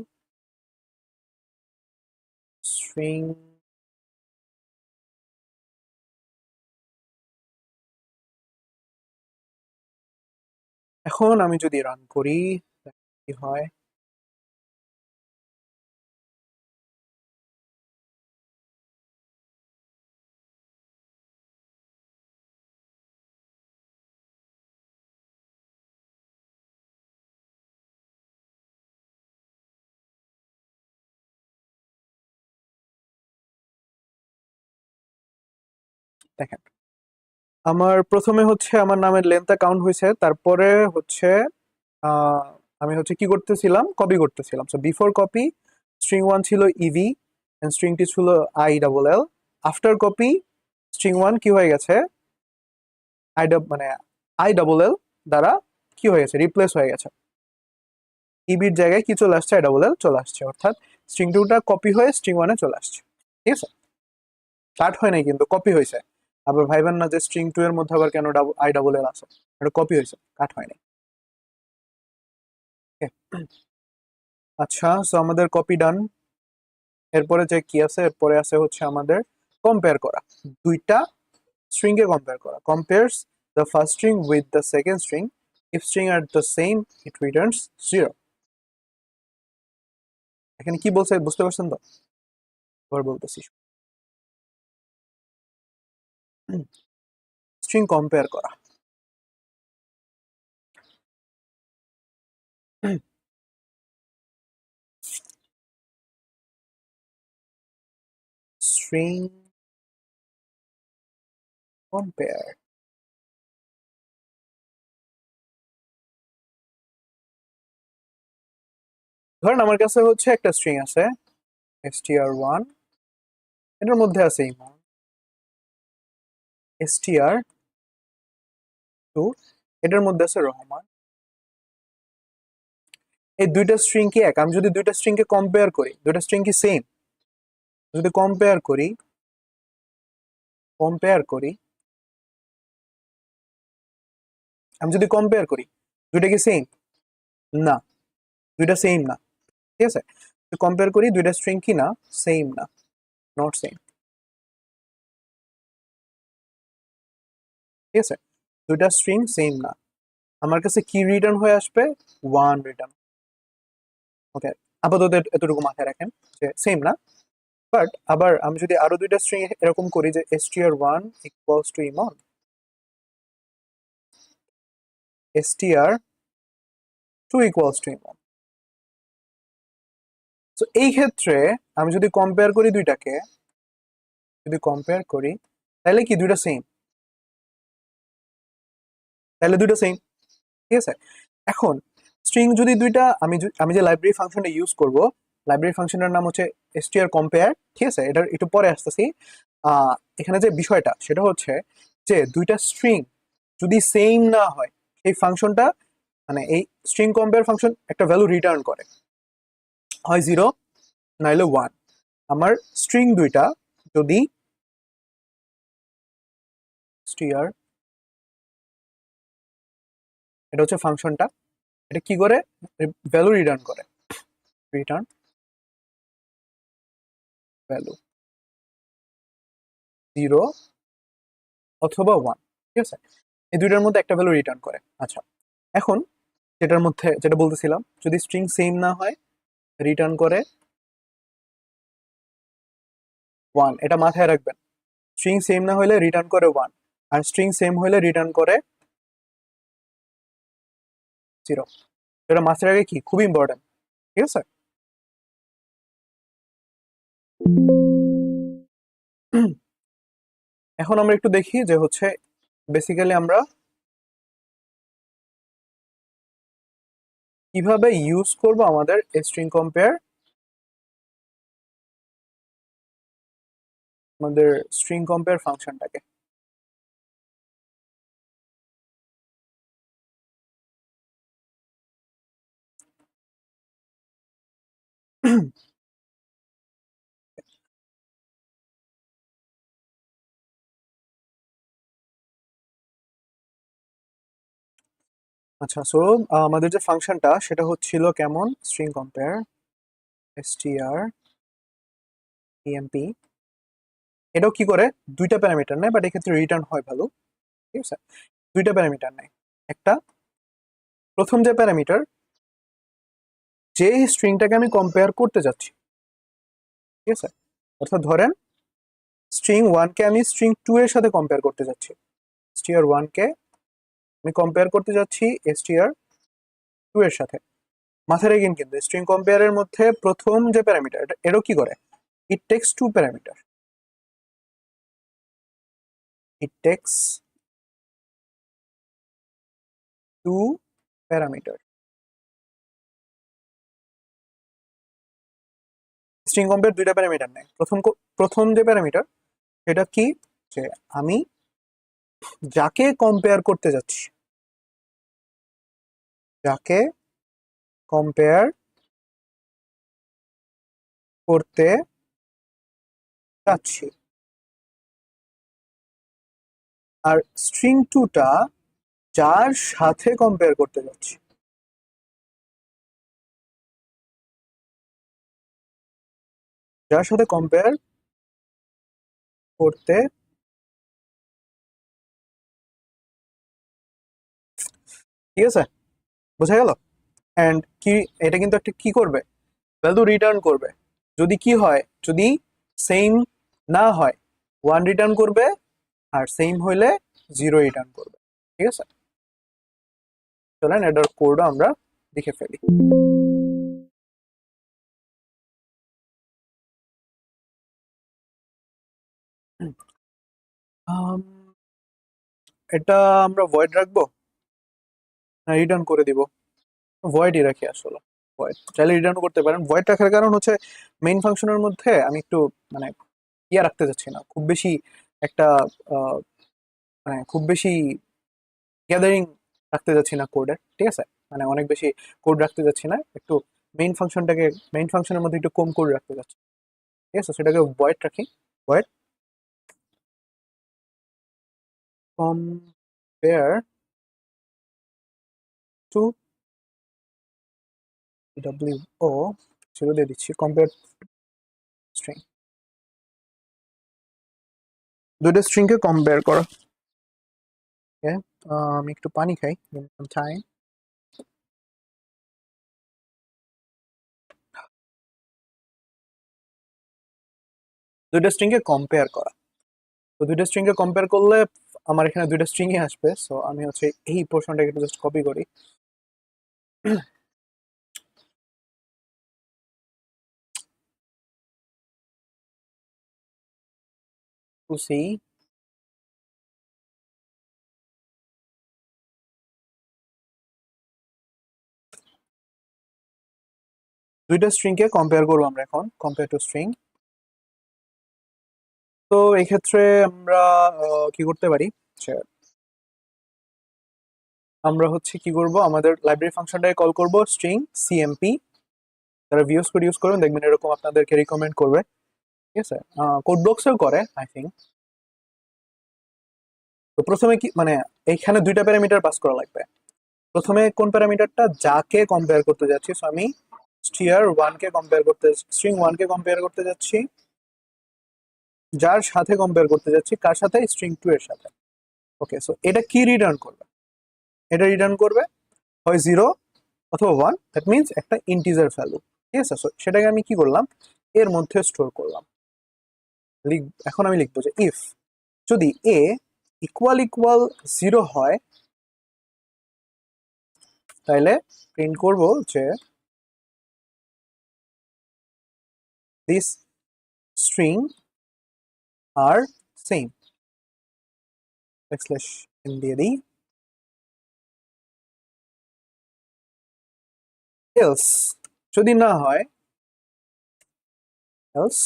স্ট্রিং। এখন আমি যদি রান করি কি হয়, দেখেন আমার প্রথমে হচ্ছে আমার নামের লেন্থটা কাউন্ট হয়েছে, তারপরে হচ্ছে আহ, আমি হচ্ছে কি করতেছিলাম, কপি করতেছিলাম। সো বিফোর কপি স্ট্রিং 1 ছিল ইভি এন্ড স্ট্রিংটি ছিল I double L. After copy string 1 কি হয়ে গেছে, মানে আই ডাবল এল দ্বারা কি হয়ে গেছে, রিপ্লেস হয়ে গেছে। ইবির জায়গায় কি চলে আসছে, আই ডাবল এল চলে আসছে, অর্থাৎ স্ট্রিং 2টা কপি হয়ে স্ট্রিং 1 এ চলে আসছে, ঠিক আছে। কাট হয় নাই কিন্তু, কপি হয়েছে। আবার ভাইবেন না যে স্ট্রিং 2 এর মধ্যে আবার কেন আই ডাবল এল আছে, এটা কপি হয়েছে, কাট হয় নাই। আচ্ছা, সো আমাদের কপি ডান। এরপরে যে কি আছে, এরপরে আছে হচ্ছে আমাদের কম্পেয়ার করা, দুইটা স্ট্রিং কে কম্পেয়ার করা। Compares the first string with the second string, if string are the same it returns 0। এখানে কি বলছে বুঝতে পারছেন তো, এবার বলতেছি। স্ট্রিং কম্পেয়ার করা, স্ট্রিং কম্পেয়ার। ধরেন আমার কাছে হচ্ছে একটা স্ট্রিং আছে str1, এটার মধ্যে আছে ইমন, str2 এটার মধ্যে আছে রহমান। এই দুইটা স্ট্রিং কি এক? আমি যদি দুইটা স্ট্রিং কে কম্পেয়ার করি, দুইটা স্ট্রিং কি সেম? যদি কম্পেয়ার করি, কম্পেয়ার করি আমি যদি কম্পেয়ার করি, দুইটা কি সেম? না, দুইটা সেম না, ঠিক আছে। কম্পেয়ার করি দুইটা স্ট্রিং কি না, সেম না, নট সেম, ঠিক আছে। দুইটা স্ট্রিং সেম না, আমার কাছে কি রিটার্ন হয়ে আসবে, 1 রিটার্ন। ওকে, আপাতত এতটুকু মাথায় রাখেন যে সেম না। বাট আবার আমি যদি আরো দুইটা স্ট্রিং এরকম করি যে str1 equals to Emon, str2 equals to Emon. তো এই ক্ষেত্রে আমি যদি কম্পেয়ার করি দুইটাকে, যদি কম্পেয়ার করি তাহলে কি দুইটা সেম, তাহলে দুইটা সেম, ঠিক আছে। এখন স্ট্রিং যদি দুইটা, আমি যে লাইব্রেরি ফাংশনটা ইউজ করব, লাইব্রেরি ফাংশনের নাম হচ্ছে str compare, ঠিক আছে। এটার একটু পরে আসতেছি। এখানে যে বিষয়টা সেটা হচ্ছে যে দুইটা স্ট্রিং যদি সেম না হয়, এই ফাংশনটা মানে এই স্ট্রিং কম্পেয়ার ফাংশন একটা ভ্যালু রিটার্ন করে, হয় 0 নাইলে 1। আমার স্ট্রিং দুইটা যদি str, এটা হচ্ছে ফাংশনটা, এটা কি করে, ভ্যালু রিটার্ন করে, রিটার্ন ভ্যালু 0 অথবা 1, ঠিক আছে? এই দুইটার মধ্যে একটা ভ্যালু রিটার্ন করে। আচ্ছা, এখন যেটা বলতেছিলাম, যদি স্ট্রিং সেম না হয় রিটার্ন করে 1, এটা মাথায় রাখবেন। স্ট্রিং সেম না হলে রিটার্ন করে 1, আর স্ট্রিং সেম হলে রিটার্ন করে 0। এটা মাথায় রাখে কি খুব ইম্পর্টেন্ট, ঠিক আছে? এখন আমরা একটু দেখি যে হচ্ছে বেসিক্যালি আমরা কিভাবে ইউজ করব আমাদের স্ট্রিং কম্পেয়ার, আমাদের স্ট্রিং কম্পেয়ার ফাংশনটাকে। আচ্ছা, সো আমাদের যে ফাংশনটা সেটা হচ্ছিল কেমন, স্ট্রিং কম্পেয়ার str emp। এটাও কি করে, দুইটা প্যারামিটার নেয়, বাট এক্ষেত্রে রিটার্ন হয় ভ্যালু, ঠিক আছে? দুইটা প্যারামিটার নেয়। একটা, প্রথম যে প্যারামিটার, যে স্ট্রিংটাকে আমি কম্পেয়ার করতে যাচ্ছি, ঠিক আছে? অর্থাৎ ধরেন স্ট্রিং 1 কে আমি স্ট্রিং 2 এর সাথে কম্পেয়ার করতে যাচ্ছি। str 1 কে আমি কম্পেয়ার করতে যাচ্ছি str 2 এর সাথে। মাথায় রাখেন কিন্তু স্ট্রিং কম্পেয়ারের মধ্যে প্রথম যে প্যারামিটার, এরও কি করে, it takes two parameter, it takes two parameter. String compare দুইটা প্যারামিটার নেয়। প্রথম যে প্যারামিটার সেটা কি, যে আমি যাকে কম্পেয়ার করতে যাচ্ছি, যাকে কম্পেয়ার করতে চাচ্ছি, আর স্ট্রিং 2টা যার সাথে কম্পেয়ার করতে যাচ্ছি, যার সাথে কম্পেয়ার করতে, ঠিক আছে? বোঝা গেল? এন্ড কি, এটা কিন্তু একটা কি করবে, ভ্যালু রিটার্ন করবে। যদি কি হয়, যদি সেম না হয় 1 রিটার্ন করবে, আর সেম হইলে 0 রিটার্ন করবে, ঠিক আছে? চলেন এটার কোডও আমরা লিখে ফেলি। আম, এটা আমরা ভয়েড রাখবো না রিটার্ন করে দিব? ভয়েডই রাখি আসলে। ভয়েড চাইলে রিটার্ন করতে পারেন। ভয়েড রাখার কারণ হচ্ছে মেইন ফাংশনের মধ্যে আমি একটু মানে ইয়া রাখতে চাচ্ছি না, খুব বেশি একটা আহ, মানে খুব বেশি গ্যাদারিং রাখতে যাচ্ছি না কোডের, ঠিক আছে? মানে অনেক বেশি কোড রাখতে যাচ্ছি না, একটু মেইন ফাংশনের মধ্যে একটু কম কোড রাখতে যাচ্ছি, ঠিক আছে? সেটাকে ভয়েড রাখি। ভয়েড কম্পেয়ার টু ও ছিল দিয়ে দিচ্ছি, কম্পেয়ার স্ট্রিং, দুটো স্ট্রিংকে কম্পেয়ার করো। Okay? আমি একটু পানি খাই, টাইম। দুইটা স্ট্রিংকে কম্পেয়ার করা, তো দুইটা স্ট্রিংকে কম্পেয়ার করলে আমার এখানে দুইটা স্ট্রিংই আসবে। সো আমি হচ্ছে এই পোর্শনটাকে একটু জাস্ট কপি করি। টু সি, দুইটা স্ট্রিংকে কম্পেয়ার করবো আমরা এখন, কম্পেয়ার টু স্ট্রিং। তো এই ক্ষেত্রে আমরা কি করতে পারি, আচ্ছা, আমরা হচ্ছে কি করব, আমাদের লাইব্রেরি ফাংশনটাকে কল করব স্ট্রিং সিএমপি। যারা ভিউজ কোড ইউজ করবেন দেখবেন এরকম আপনাদেরকে রিকমেন্ড করবে, ঠিক আছে? কোড ব্লকসেও করে আই থিঙ্ক। তো প্রথমে কি মানে এইখানে দুইটা প্যারামিটার পাস করা লাগবে। প্রথমে কোন প্যারামিটারটা, যাকে কম্পেয়ার করতে যাচ্ছি, সো আমি স্ট্রিং 1 কে কম্পেয়ার করতে যাচ্ছি, যার সাথে কম্পেয়ার করতে যাচ্ছি, কার সাথে, স্ট্রিং 2 এর সাথে। ওকে, সো এটা কি রিটার্ন করবে? এটা রিটার্ন করবে হয় 0 অথবা 1, দ্যাট মিনস একটা ইন্টিজার ভ্যালু। ঠিক আছে, সো সেটাকে আমি কি করলাম, এর মধ্যে স্টোর করলাম। এখন আমি লিখবো যে ইফ যদি এ ইকুয়াল ইকুয়াল 0 হয়, তাহলে প্রিন্ট করব যে this string are same, backslash n দিয়ে দিই। এলস যদি না হয়, else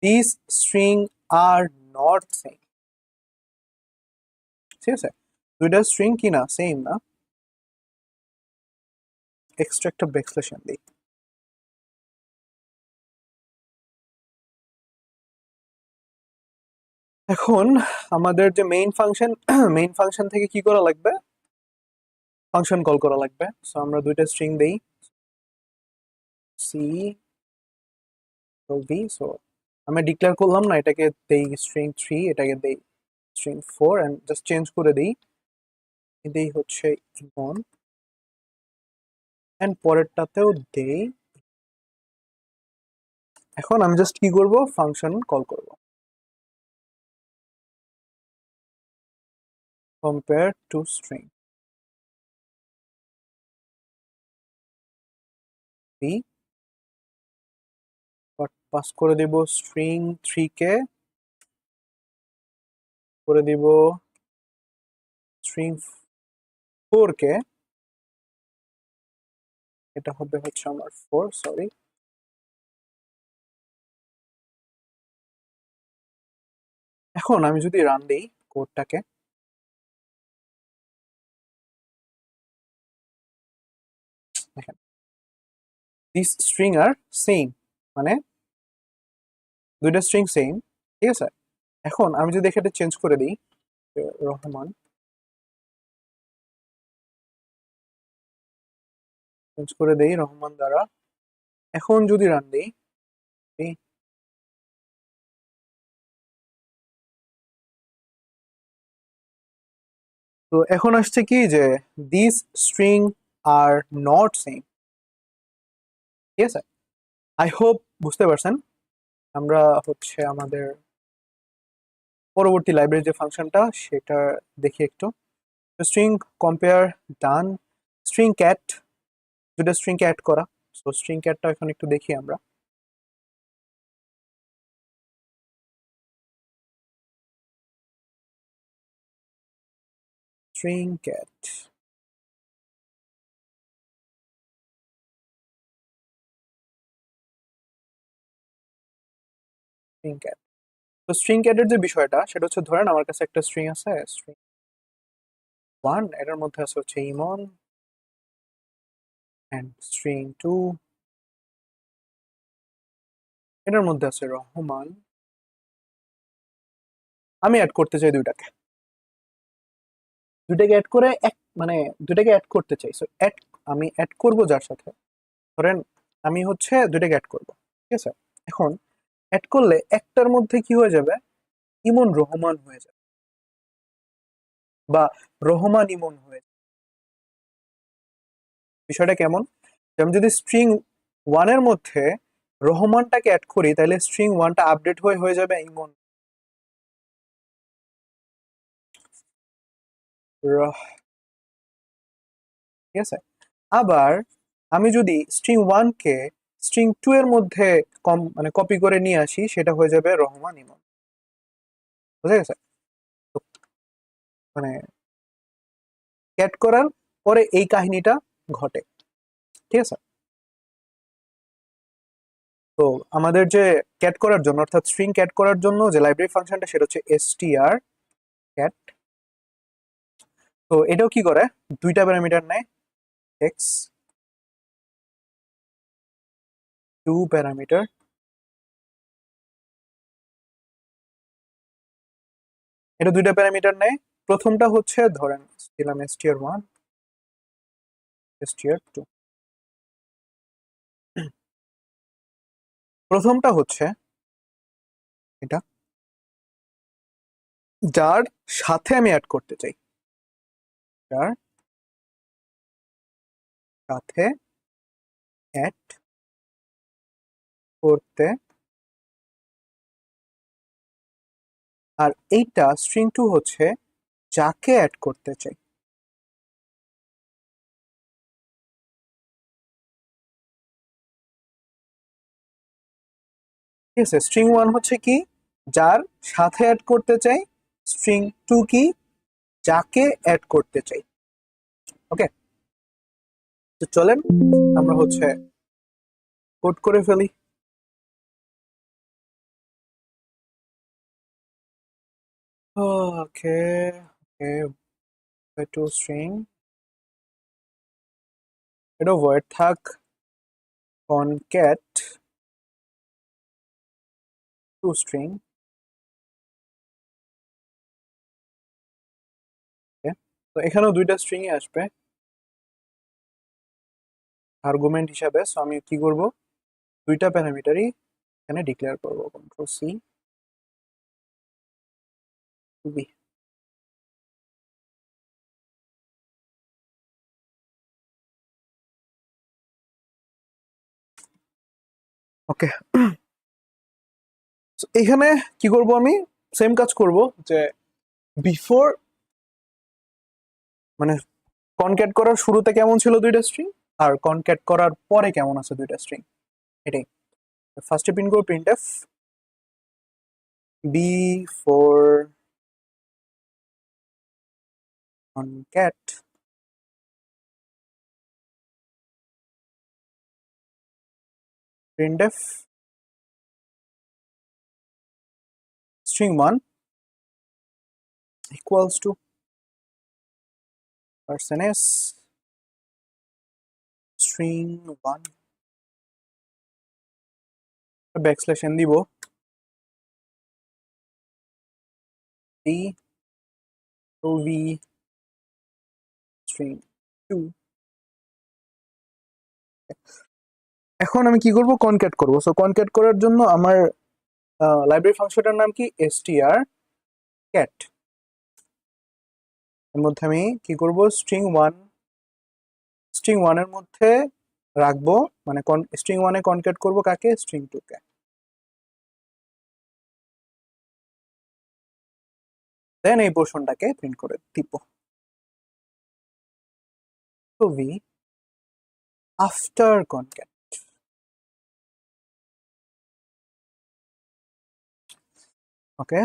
this string are not same. ঠিক আছে, দুইটা স্ট্রিং কি না, সেম না, এক্সট্রা একটা ব্যাকস্ল্যাশ এন দিই। এখন আমাদের যে মেইন ফাংশন, মেইন ফাংশন থেকে কি করা লাগবে, ফাংশন কল করা লাগবে। সো আমরা দুইটা স্ট্রিং দেই, সি বি। সো আমি ডিক্লেয়ার করলাম না, এটাকে দেই স্ট্রিং 3, এটাকে দেই স্ট্রিং 4, এন্ড জাস্ট চেঞ্জ করে দেই, দেই হচ্ছে ইমন, এন্ড পরেরটাতেও দেই। এখন আমি জাস্ট কি করব, ফাংশন কল করব, compare two string B, pass করে দিব স্ট্রিং 3 কে, করে দিব স্ট্রিং 4 কে, এটা হবে হচ্ছে আমার 4, সরি। এখন আমি যদি রান দিই কোডটাকে, দেখেন দিস স্ট্রিং আর সেম, মানে দুইটা স্ট্রিং সেম। ঠিক আছে, এখন আমি যদি এখানে চেঞ্জ করে দিই রহমান, চেঞ্জ করে দেই রহমান দ্বারা, এখন যদি রান দিই, তো এখন আসছে কি যে this string are not same. ঠিক আছে, আই হোপ বুঝতে পারছেন। আমরা হচ্ছে আমাদের পরবর্তী লাইব্রেরি যে ফাংশনটা সেটা দেখি একটু। স্ট্রিং কম্পেয়ার ডান, স্ট্রিং ক্যাট, দুটো স্ট্রিংকে অ্যাড করা। সো স্ট্রিং ক্যাটটা এখন একটু দেখি আমরা। String cat, string cat. তো স্ট্রিং ক্যাটের যে বিষয়টা সেটা হচ্ছে, ধরেন আমার কাছে একটা স্ট্রিং আছে, স্ট্রিং 1, এটার মধ্যে আছে হচ্ছে ইমন, এন্ড স্ট্রিং 2, এটার মধ্যে আছে রহমান। আমি অ্যাড করতে চাই দুইটাকে, দুইটাকে অ্যাড করে এক, মানে দুইটাকে অ্যাড করতে চাই। সো অ্যাড, আমি অ্যাড করব যার সাথে, ধরেন আমি হচ্ছে দুইটাকে অ্যাড করব। ঠিক আছে, এখন অ্যাড করলে একটার মধ্যে কি হয়ে যাবে, ইমন রহমান হয়ে যাবে, বা রহমান ইমন হয়ে যাবে। বিষয়টা কেমন, আমি যদি স্ট্রিং 1 এর মধ্যে রহমানটাকে অ্যাড করি, তাহলে স্ট্রিং 1টা আপডেট হয়ে হয়ে যাবে ইমন। ঠিক আছে, আবার আমি যদি স্ট্রিং 1 কে স্ট্রিং 2 এর মধ্যে মানে কপি করে নিয়ে আসি, সেটা হয়ে যাবে রহমান ইমন। বুঝা গেছে? তো মানে ক্যাট করার পরে এই কাহিনীটা ঘটে। ঠিক আছে, তো আমাদের যে ক্যাট করার জন্য, অর্থাৎ স্ট্রিং ক্যাট করার জন্য যে লাইব্রেরি ফাংশনটা সেটা হচ্ছে str cat। তো এটাও কি করে, দুইটা প্যারামিটার নেয়, এক্স 2 প্যারামিটার। এটা দুইটা প্যারামিটার নেয়, প্রথমটা হচ্ছে ধরেন দিলাম str1, str2। প্রথমটা হচ্ছে এটা যার সাথে আমি অ্যাড করতে চাই, যার সাথে অ্যাড করতে, আর এইটা স্ট্রিং টু হচ্ছে যাকে অ্যাড করতে চাই। ঠিক আছে, স্ট্রিং ওয়ান হচ্ছে কি, যার সাথে অ্যাড করতে চাই, স্ট্রিং টু কি, যাকে অ্যাড করতে চাই। ওকে, তো চলেন আমরা হচ্ছে কোড করে ফেলি। ওকে ওকে, টু স্ট্রিং, এটা ভয়েড থাক কনক্যাট টু স্ট্রিং। তো এখানেও দুইটা স্ট্রিংই আসবে আর্গুমেন্ট হিসাবে। সো আমি কি করব, দুইটা প্যারামিটারই এখানে ডিক্লেয়ার করব, কন্ট্রোল সি টু বি। ওকে, এখানে কি করব, আমি সেম কাজ করব, যে বিফোর মানে কনক্যাট করার শুরুতে কেমন ছিল দুইটা স্ট্রিং, আর কনক্যাট করার পরে কেমন আছে দুইটা স্ট্রিং, এটাই। ফার্স্টে প্রিন্ট করব printf before concat printf string one equals to percentage string one, backslash n দিব, d o v string two. এখন আমি কি করব, কনক্যাট করব। সো কনক্যাট করার জন্য আমার লাইব্রেরি ফাংশনটার নাম কি, str cat। এর মধ্যে আমি কি করব, স্ট্রিং ওয়ানের মধ্যে রাখবো, মানে স্ট্রিং ওয়ানে কনক্যাট করব কাকে, স্ট্রিং টু কে। দেন এই পোর্শনটাকে প্রিন্ট করে দিব। তো ভি আফটার কনক্যাট। ওকে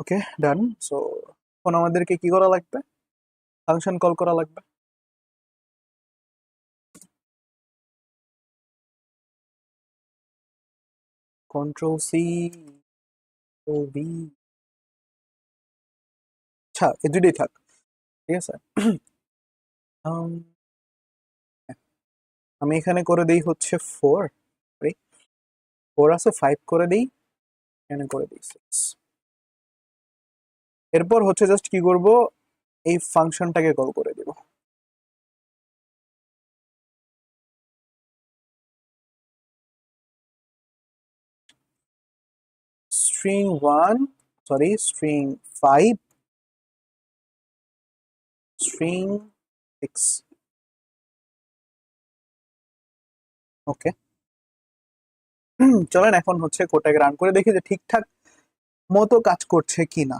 ওকে, ডান। সো এখন আমাদেরকে কি করা লাগবে, ফাংশন কল করা লাগবে। কন্ট্রোল সি ও ভি, আচ্ছা এই দুইটাই থাক, ঠিক আছে। আমি এখানে করে দিই হচ্ছে ফোর, ফোর আছে, ফাইভ করে দিই, এখানে করে দিই সিক্স। এরপর হচ্ছে জাস্ট কি করব, এই ফাংশনটাকে কল করে দিব। String one, sorry string five, string six. Okay, চলেন এখন হচ্ছে কোডটাকে রান করে দেখি যে ঠিকঠাক মতো কাজ করছে কিনা।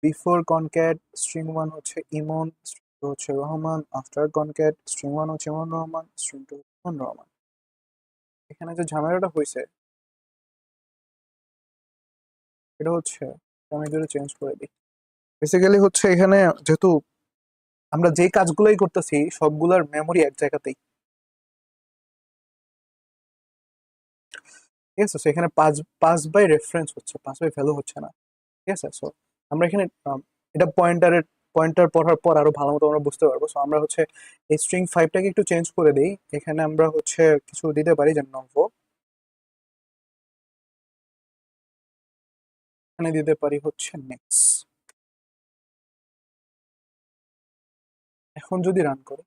বিফোর কনক্যাট স্ট্রিং ওয়ান হচ্ছে ইমন, স্ট্রিং টু হচ্ছে Rahman, after concat string one হচ্ছে ইমন রহমান, স্ট্রিং টু ইমন রহমান। এখানে যে ঝামেলাটা হয়েছে এটা হচ্ছে, আমি যদি চেঞ্জ করে দিই, বেসিক্যালি হচ্ছে এখানে যেহেতু আমরা যে কাজগুলোই করতেছি সবগুলোর মেমোরি এক জায়গাতেই, ঠিক আছে, সো এখানে পাস পাস বাই রেফারেন্স হচ্ছে, পাস বাই ভ্যালু হচ্ছে না। ঠিক আছে, সো আমরা এখানে এটা পয়েন্টার পড়ার পর আরো ভালো মতো আমরা বুঝতে পারবো। সো আমরা হচ্ছে এই স্ট্রিং ফাইভটাকে একটু চেঞ্জ করে দিই, এখানে আমরা হচ্ছে কিছু দিতে পারি যে নভো, এখানে দিতে পারি হচ্ছে নেক্সট। এখন যদি রান করি,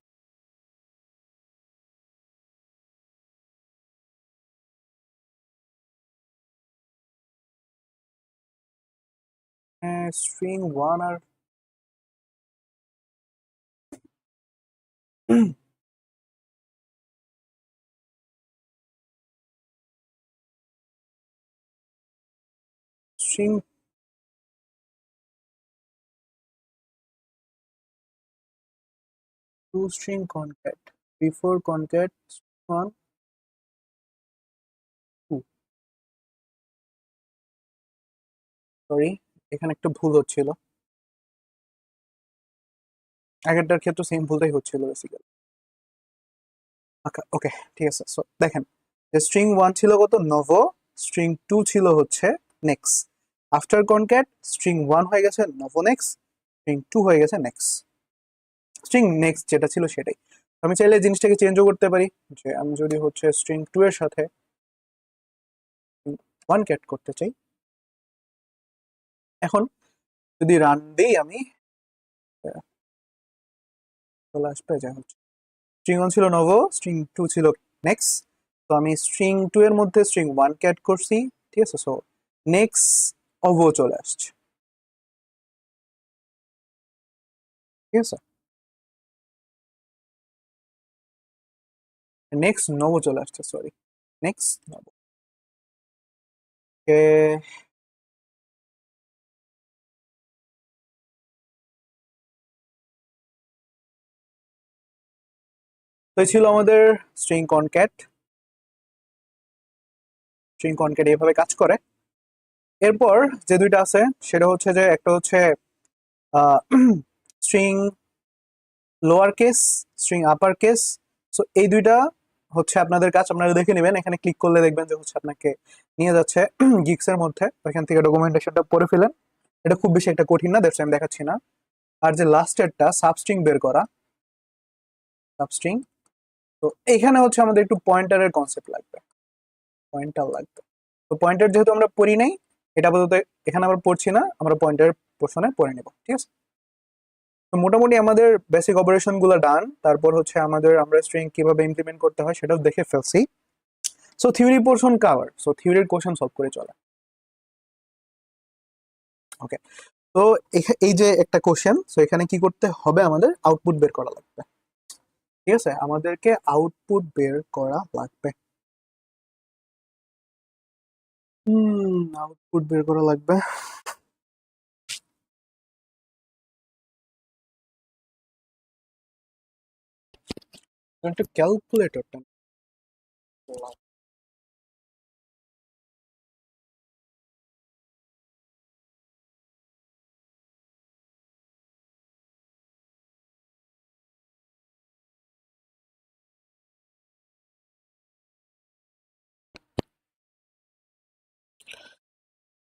স্ট্রিং ওয়ান আর string two string concat before concat one two, sorry এখানে একটা ভুল হচ্ছিল, আগেরটার ক্ষেত্রে সেম ভুলটাই হচ্ছিল বেসিক্যালি। ওকে ঠিক আছে, সো দেখেন যে স্ট্রিং ওয়ান ছিল কত নভো, স্ট্রিং টু ছিল হচ্ছে next, after concat string one হয়ে গেছে নভো নেক্সট, স্ট্রিং টু হয়ে গেছে নেক্সট, স্ট্রিং নেক্সট যেটা ছিল সেটাই। আমি চাইলে জিনিসটাকে চেঞ্জও করতে পারি, যে আমি যদি হচ্ছে স্ট্রিং টু এর সাথে ওয়ান ক্যাট করতে চাই, এখন যদি রান দিই আমি চলে আসবে যা হচ্ছে স্ট্রিং ওয়ান ছিল নভো, স্ট্রিং টু ছিল নেক্সট, তো আমি স্ট্রিং টু এর মধ্যে স্ট্রিং ওয়ান ক্যাট করছি, ঠিক আছে, সো নেক্সট অভো চলে আসছে, ঠিক আছে, নেক্সট নভো চলে আসছে, সরি নেক্সট নভো। তো এই ছিল আমাদের স্ট্রিং কনক্যাট, স্ট্রিং কনক্যাট এইভাবে কাজ করে। এরপর যে দুইটা আছে সেটা হচ্ছে যে একটা হচ্ছে string lower case, string upper case. So এই দুইটা হচ্ছে আপনাদের কাজ, আপনারা দেখে নেবেন, এখানে ক্লিক করলে দেখবেন যে হচ্ছে আপনাকে নিয়ে যাচ্ছে গিক্স এর মধ্যে, ওইখান থেকে ডকুমেন্টেশনটা পড়ে ফেলেন, এটা খুব বেশি একটা কঠিন না, দ্যাটস আমি দেখাচ্ছি না। আর যে লাস্টেরটা সাবস্ট্রিং বের করা, সাবস্ট্রিং, তো এইখানে হচ্ছে আমাদের একটু পয়েন্টারের কনসেপ্ট লাগবে, পয়েন্টার লাগবে। তো পয়েন্টার যেহেতু আমরা পড়ি নাই, এটা আপাতত এখানে আমরা পড়ছি না, আমরা পয়েন্টার পোর্শনে পড়ে নেব, ঠিক আছে। তো মোটামুটি আমাদের বেসিক অপারেশন গুলো ডান, তারপর হচ্ছে আমাদের আমরা স্ট্রিং কিভাবে ইমপ্লিমেন্ট করতে হয় সেটাও দেখে ফেলছি। So theory portion cover, so থিওরির কোশ্চেন সলভ করে চলে। ওকে, তো এই যে একটা কোশ্চেন, সো এখানে কি করতে হবে, আমাদের আউটপুট বের করা লাগবে, ঠিক আছে, আমাদেরকে আউটপুট বের করা লাগবে। আউটপুট বের করা লাগবে, একটু ক্যালকুলেটরটা।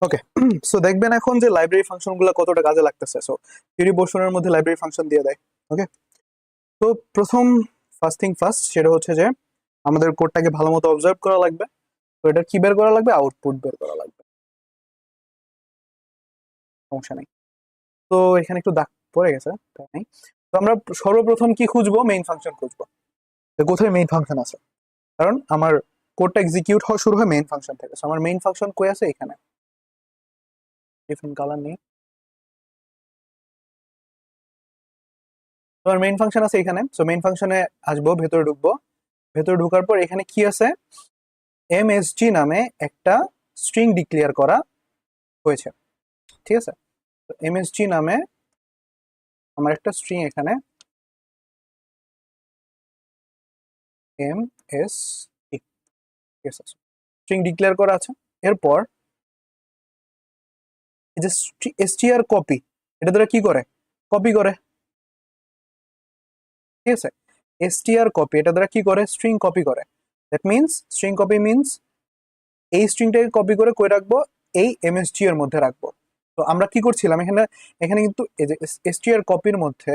ওকে, সো দেখবেন এখন যে লাইব্রেরি ফাংশন গুলো কতটা কাজে লাগতেছে। সো থিওরি পোর্শনের মধ্যে লাইব্রেরি ফাংশন দিয়ে দেয়। ওকে, তো প্রথম ফার্স্ট থিং ফার্স্ট সেটা হচ্ছে যে আমাদের কোডটাকে ভালো মতো অবজার্ভ করা লাগবে। তো এটা কি বের করা লাগবে, আউটপুট বের করা লাগবে, সমস্যা নেই। তো এখানে একটু দাগ পড়ে গেছে, তাই নাই। তো আমরা সর্বপ্রথম কি খুঁজবো, মেইন ফাংশন খুঁজবো, তো কোথায় মেইন ফাংশন আছে, কারণ আমার কোডটা এক্সিকিউট হওয়া শুরু হয় মেইন ফাংশন থেকে। So আমার মেইন ফাংশন কই আছে, এখানে ডিফারেন্ট কালার নেই, তোমার মেইন ফাংশন আছে এখানে। সো মেইন ফাংশনে আসবো, ভেতরে ঢুকবো, ভেতরে ঢোকার পর এখানে কি আছে, এমএসজি নামে একটা স্ট্রিং ডিক্লেয়ার করা হয়েছে, ঠিক আছে। তো এমএসজি নামে আমার একটা স্ট্রিং এখানে এম এস টি, ঠিক আছে, স্ট্রিং ডিক্লেয়ার করা আছে। এরপর এই যে এসটিআর কপি, এটা দ্বারা কি করে, কপি করে, ঠিক আছে, এসটিআর কপি এটা দ্বারা কি করে, স্ট্রিং কপি করে। That means string copy means এই স্ট্রিংটাকে কপি করে কই রাখবো, এই এমএসজি এর মধ্যে রাখবো। তো আমরা কি করছিলাম এখানে, এখানে কিন্তু এই যে এসটিআর কপির মধ্যে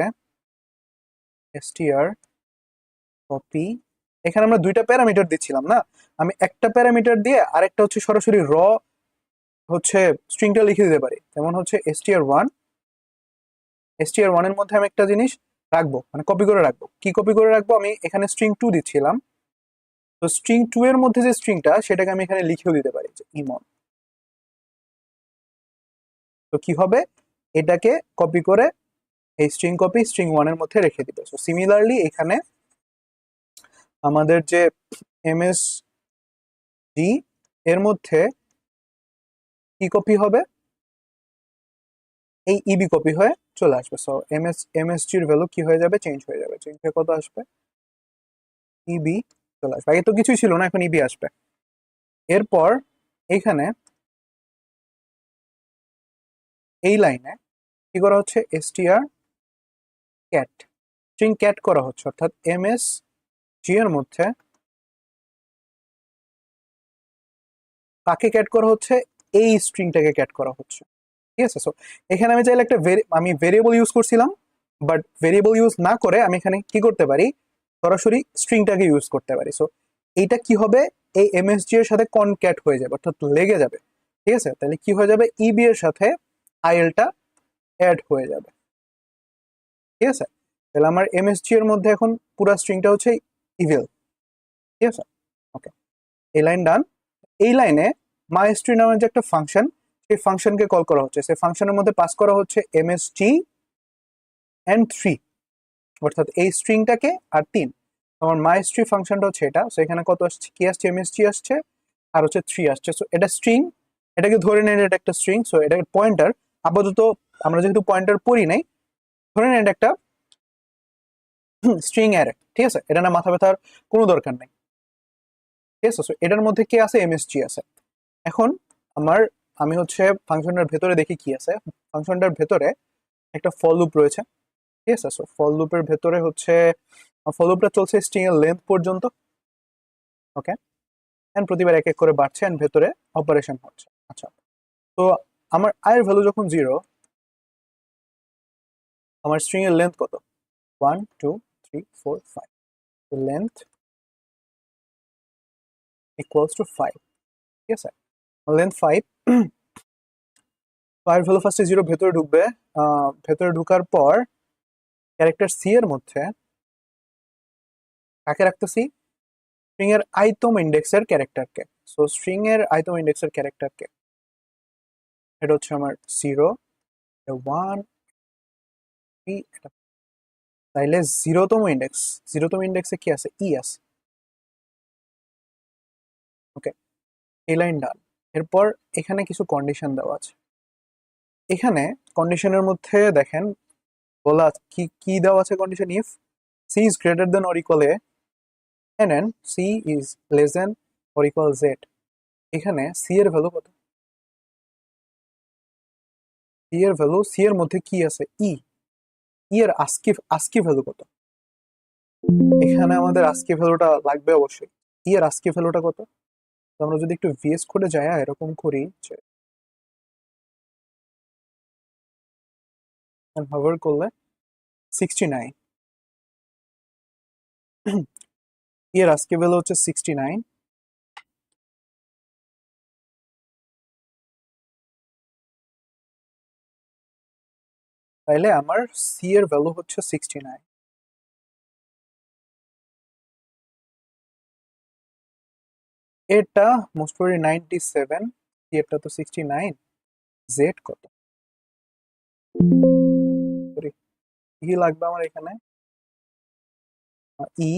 এসটিআর কপি, এখানে আমরা দুইটা প্যারামিটার দিচ্ছিলাম না, আমি একটা প্যারামিটার দিয়ে আরেকটা হচ্ছে সরাসরি হচ্ছে স্ট্রিংটা লিখে দিতে পারি। যেমন হচ্ছে এসটিআর ওয়ান এর মধ্যে আমি একটা জিনিস রাখবো, মানে কপি করে রাখবো। কি কপি করে রাখবো, আমি এখানে স্ট্রিং টু দিচ্ছিলাম, তো স্ট্রিং টু এর মধ্যে যে স্ট্রিংটা সেটাকে আমি এখানে লিখেও দিতে পারি যে ইমন। তো কি হবে, এটাকে কপি করে এই স্ট্রিং কপি স্ট্রিং ওয়ান এর মধ্যে রেখে দিবে। সো সিমিলারলি এখানে আমাদের যে এমএসজি এর মধ্যে কি কপি হবে, এই ইবি কপি হয়ে চলে আসবে। সো এমএসজির ভ্যালু কি হয়ে যাবে, চেঞ্জ হয়ে যাবে। চেঞ্জ হয়ে কত আসবে, ইবি চলে আসবে। আগে তো কিছুই ছিল না, এখন ইবি আসবে। এরপর এইখানে এই লাইনে কি করা হচ্ছে, এসটিআর ক্যাট, স্ট্রিং ক্যাট করা হচ্ছে, অর্থাৎ এমএসজি এর মধ্যে কাকে ক্যাট করা হচ্ছে, এই স্ট্রিংটাকে ক্যাট করা হচ্ছে। ঠিক আছে, সো এখানে আমি চাইলে একটা আমি ভেরিয়েবল ইউজ করছিলাম, বাট ভেরিয়েবল ইউজ না করে আমি এখানে কি করতে পারি, সরাসরি স্ট্রিংটাকে ইউজ করতে পারি। সো এইটা কি হবে, এই এমএসজি এর সাথে কনক্যাট হয়ে যাবে, অর্থাৎ লেগে যাবে। ঠিক আছে, তাহলে কি হয়ে যাবে, ইবি এর সাথে আইএলটা অ্যাড হয়ে যাবে। ঠিক আছে, তাহলে আমার এমএসজি এর মধ্যে এখন পুরো স্ট্রিংটা হচ্ছে ইভিল। ঠিক আছে, ওকে, এই লাইন ডান। এই লাইনে মাইস্ট্রি নামের যে একটা ফাংশন, সেই ফাংশনকে কল করা হচ্ছে। সেই ফাংশনের মধ্যে পাস করা হচ্ছে এমএসজি এন্ড 3, অর্থাৎ এই স্ট্রিংটাকে আর 3। আমার মাইস্ট্রি ফাংশনটা হচ্ছে এটা। সো এখানে কত আসছে, কি আসছে, এমএসজি আসছে আর হচ্ছে 3 আসছে। সো এটা স্ট্রিং, এটাকে ধরে নেন এটা একটা স্ট্রিং। সো এটা পয়েন্টার, আপাতত আমরা যেহেতু পয়েন্টার পড়ি নাই, ধরে নেন এটা একটা স্ট্রিং অ্যারে। ঠিক আছে, এটা না মাথা ব্যথার কোনো দরকার নেই। ঠিক আছে, সো এটার মধ্যে কি আছে, এমএসজি আছে। এখন আমার, আমি হচ্ছে ফাংশনটার ভেতরে দেখি কি আছে। ফাংশনটার ভেতরে একটা ফর লুপ রয়েছে। ঠিক আছে, সো ফর লুপের ভেতরে হচ্ছে, ফর লুপটা চলছে স্ট্রিং এর লেন্থ পর্যন্ত। ওকে, এন্ড প্রতিবার এক এক করে বাড়ছে এন্ড ভেতরে অপারেশন হচ্ছে। আচ্ছা, তো আমার আয়ের ভ্যালু যখন 0, আমার স্ট্রিং এর লেন্থ কত, 1 2 3 4 5, তো লেন্থ ইকুয়ালস টু 5। ঠিক আছে, লেন্থ 5, আয়ের ভ্যালু ফার্স্টে 0 ভেতরে ঢুকবে। ভেতরে ঢুকার পর ক্যারেক্টার সি এর মধ্যে কাকে রাখতেছি, স্ট্রিং এর আইতম ইন্ডেক্সের ক্যারেক্টারকে। সো স্ট্রিং এর আইতম ইন্ডেক্সের ক্যারেক্টারকে, এটা হচ্ছে আমার 0, 1 3, এটা তাইলে 0তম ইন্ডেক্স, 0তম ইন্ডেক্সে কি আছে, ই আছে। ওকে, এই লাইন ডান। এরপর এখানে কিছু কন্ডিশন দেওয়া আছে। এখানে কন্ডিশনের মধ্যে দেখেন বলা কি কি দেওয়া আছে, condition if C is greater than or equal A and C is less than or equal Z. এখানে সি এর ভ্যালু কত, সি এর ভ্যালু, সি এর মধ্যে কি আছে, ই, ই এর আস্কি আস্কি ভ্যালু কত, এখানে আমাদের আস্কি ভ্যালুটা লাগবে অবশ্যই। ই এর আস্কি ভ্যালুটা কত, তো আমরা যদি একটু ভিএস কোডে যাই এরকম করি যে hover করলে 69, এর আজকে ভ্যালু হচ্ছে 69। তাইলে আমার সি এর ভ্যালু হচ্ছে 69। এটা মোস্ট প্রবাবলি 97, সি এরটা তো 69, জেড কত, সরি, ই লাগবে আমার এখানে, ই,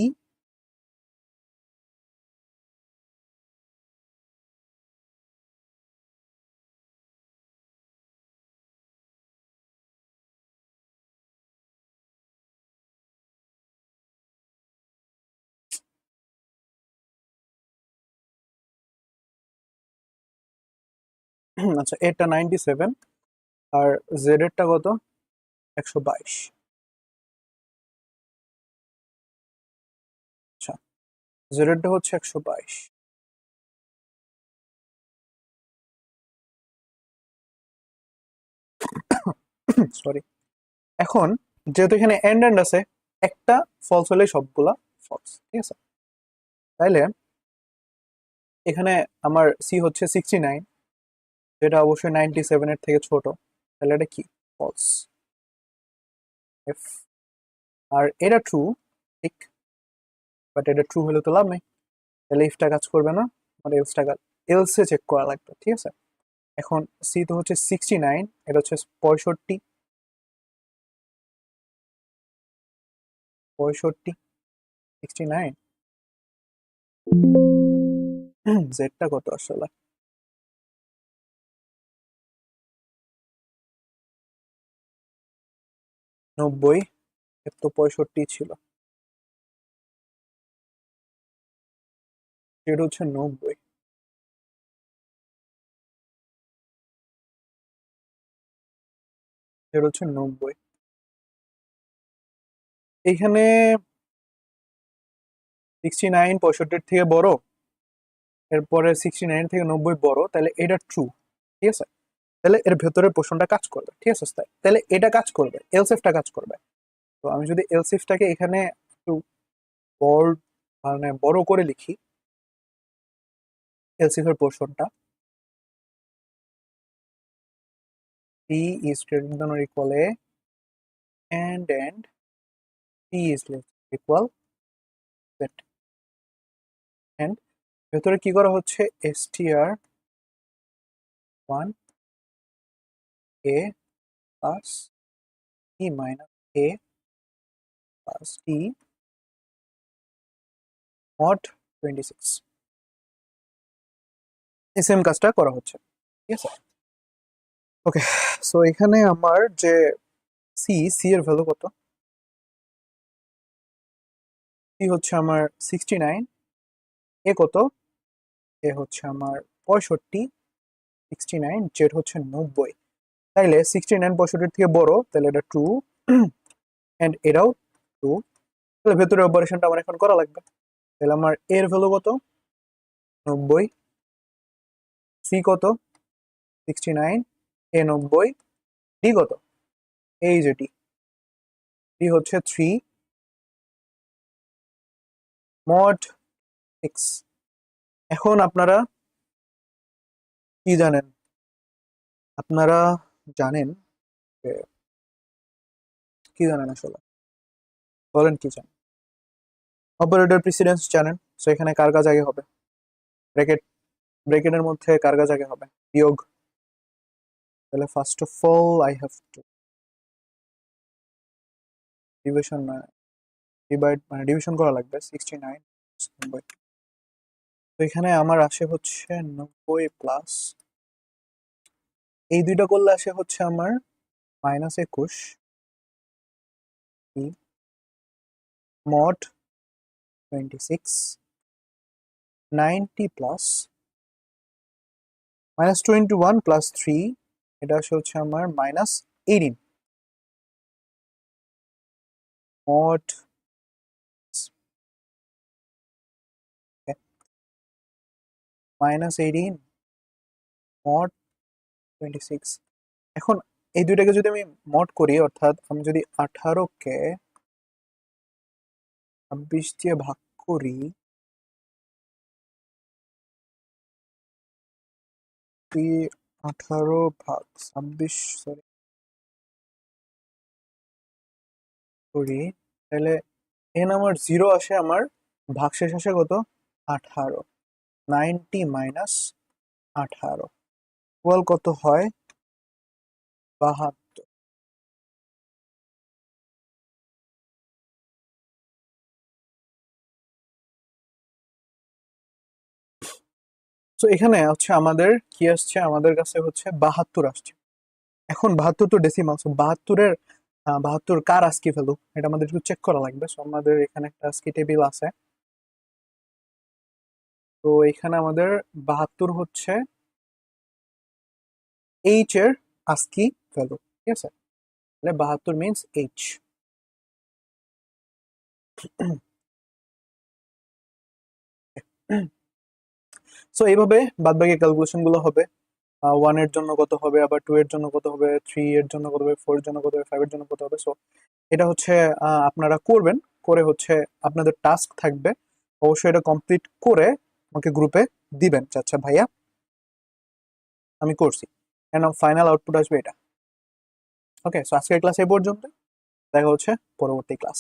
আচ্ছা এটা 97, আর জেড এরটা কত, 122। আচ্ছা, জেড এরটা হচ্ছে 122। সরি। এখন যেহেতু এখানে এন্ড এন্ড আছে, একটা ফলস হলে সবগুলা ফলস, ঠিক আছে? তাইলে এখানে আমার সি হচ্ছে 69, যেটা অবশ্যই 97 এর থেকে ছোট, তাহলে এটা কি? ফলস। এফ, আর এটা ট্রু, ঠিক, বাট এটা ট্রু হলে তো লাভ নেই, তাহলে ইফটা কাজ করবে না, মানে এলসে চেক করা লাগবে, ঠিক আছে? এখন সি তো হচ্ছে 69, এটা হচ্ছে 65, 69, জেডটা কত আসলে? 90, এর তো 65 ছিল, জেড হচ্ছে 90, জেড হচ্ছে 90। এইখানে 69 65 থেকে বড়, এরপরে 69 থেকে 90 বড়, তাহলে এটা ট্রু, ঠিক আছে? তাহলে এর ভেতরের পোর্শনটা কাজ করবে, ঠিক আছে? তাহলে এটা কাজ করবে, এলসিফটা কাজ করবে। তো আমি যদি এলসিফটাকে এখানে একটু বড়, মানে বড় করে লিখি, এলসিফের পোর্শনটা p is greater than or equal a and p is less than or equal z, and ভেতরে কি করা হচ্ছে? str1 a plus t minus a plus t mod 26, এই সেম কাজটা করা হচ্ছে, ঠিক আছে? ওকে, সো এখানে আমার যে সি এর ভ্যালু কত? সি হচ্ছে আমার 69, এ কত? এ হচ্ছে আমার 65, 69, জেড হচ্ছে 90। তাইলে 69 65 থেকে বড়, তাহলে এটা ট্রু, এন্ড এটাও ট্রু। তাহলে ভেতরের অপারেশনটা আমার এখন করা লাগবে। তাহলে আমার এর ভ্যালু কত? 90, সি কত? 69, এ 90, ডি কত? এই যে ডি, ডি হচ্ছে 3 মড এক্স। এখন আপনারা কি জানেন? আপনারা জানেন যে, কি জানেন আসলে? বলেন কি জানেন? অপারেটর প্রিসিডেন্স জানেন, সো এখানে কার কাজ আগে হবে? ব্র্যাকেট, ব্র্যাকেটের মধ্যে কার কাজ আগে হবে? বিয়োগ। তাহলে first of all I have to division, divide, মানে ডিভিশন করা লাগবে 69, 90। তো এখানে আমার আসে হচ্ছে 90 প্লাস, এই দুইটা করলে আসে হচ্ছে আমার -21 মড 26, 90 প্লাস -21 প্লাস 3, এটা আসে হচ্ছে আমার -18 মড -18 মড 26। এখন এই দুইটাকে যদি আমি মড করি, অর্থাৎ আমি যদি 18কে 26 দিয়ে ভাগ করি, 18 ভাগ 26, সরি, করি, তাহলে এন আমার 0 আসে, আমার ভাগশেষ আসে কত? 18, 90 মাইনাস 18 ইকুয়াল কত হয়? 72। তো এখানে হচ্ছে আমাদের কি আসছে? আমাদের কাছে হচ্ছে 72 আসছে। এখন 72 তো ডেসিমাল, সো 72-এর 72 কার আস্কি ভ্যালু, এটা আমাদের একটু চেক করা লাগবে। সো আমাদের এখানে একটা আস্কি টেবিল আছে, তো এখানে আমাদের 72 হচ্ছে এইচ এর আস্কি ভ্যালু, ঠিক আছে? তাহলে 72 মিনস এইচ। সো এইভাবে বাদবাকি ক্যালকুলেশন গুলো হবে। ওয়ান এর জন্য কত হবে, আবার টু এর জন্য কত হবে, থ্রি এর জন্য কত হবে, ফোর এর জন্য কত হবে, ফাইভ এর জন্য কত হবে। সো এটা হচ্ছে আপনারা করবেন, করে হচ্ছে আপনাদের টাস্ক থাকবে, অবশ্যই এটা কমপ্লিট করে আমাকে গ্রুপে দিবেন। আচ্ছা ভাইয়া আমি করছি, কেন ফাইনাল আউটপুট আসবে এটা। ওকে, সো আজকের ক্লাস এই পর্যন্ত, দেখা হচ্ছে পরবর্তী ক্লাস।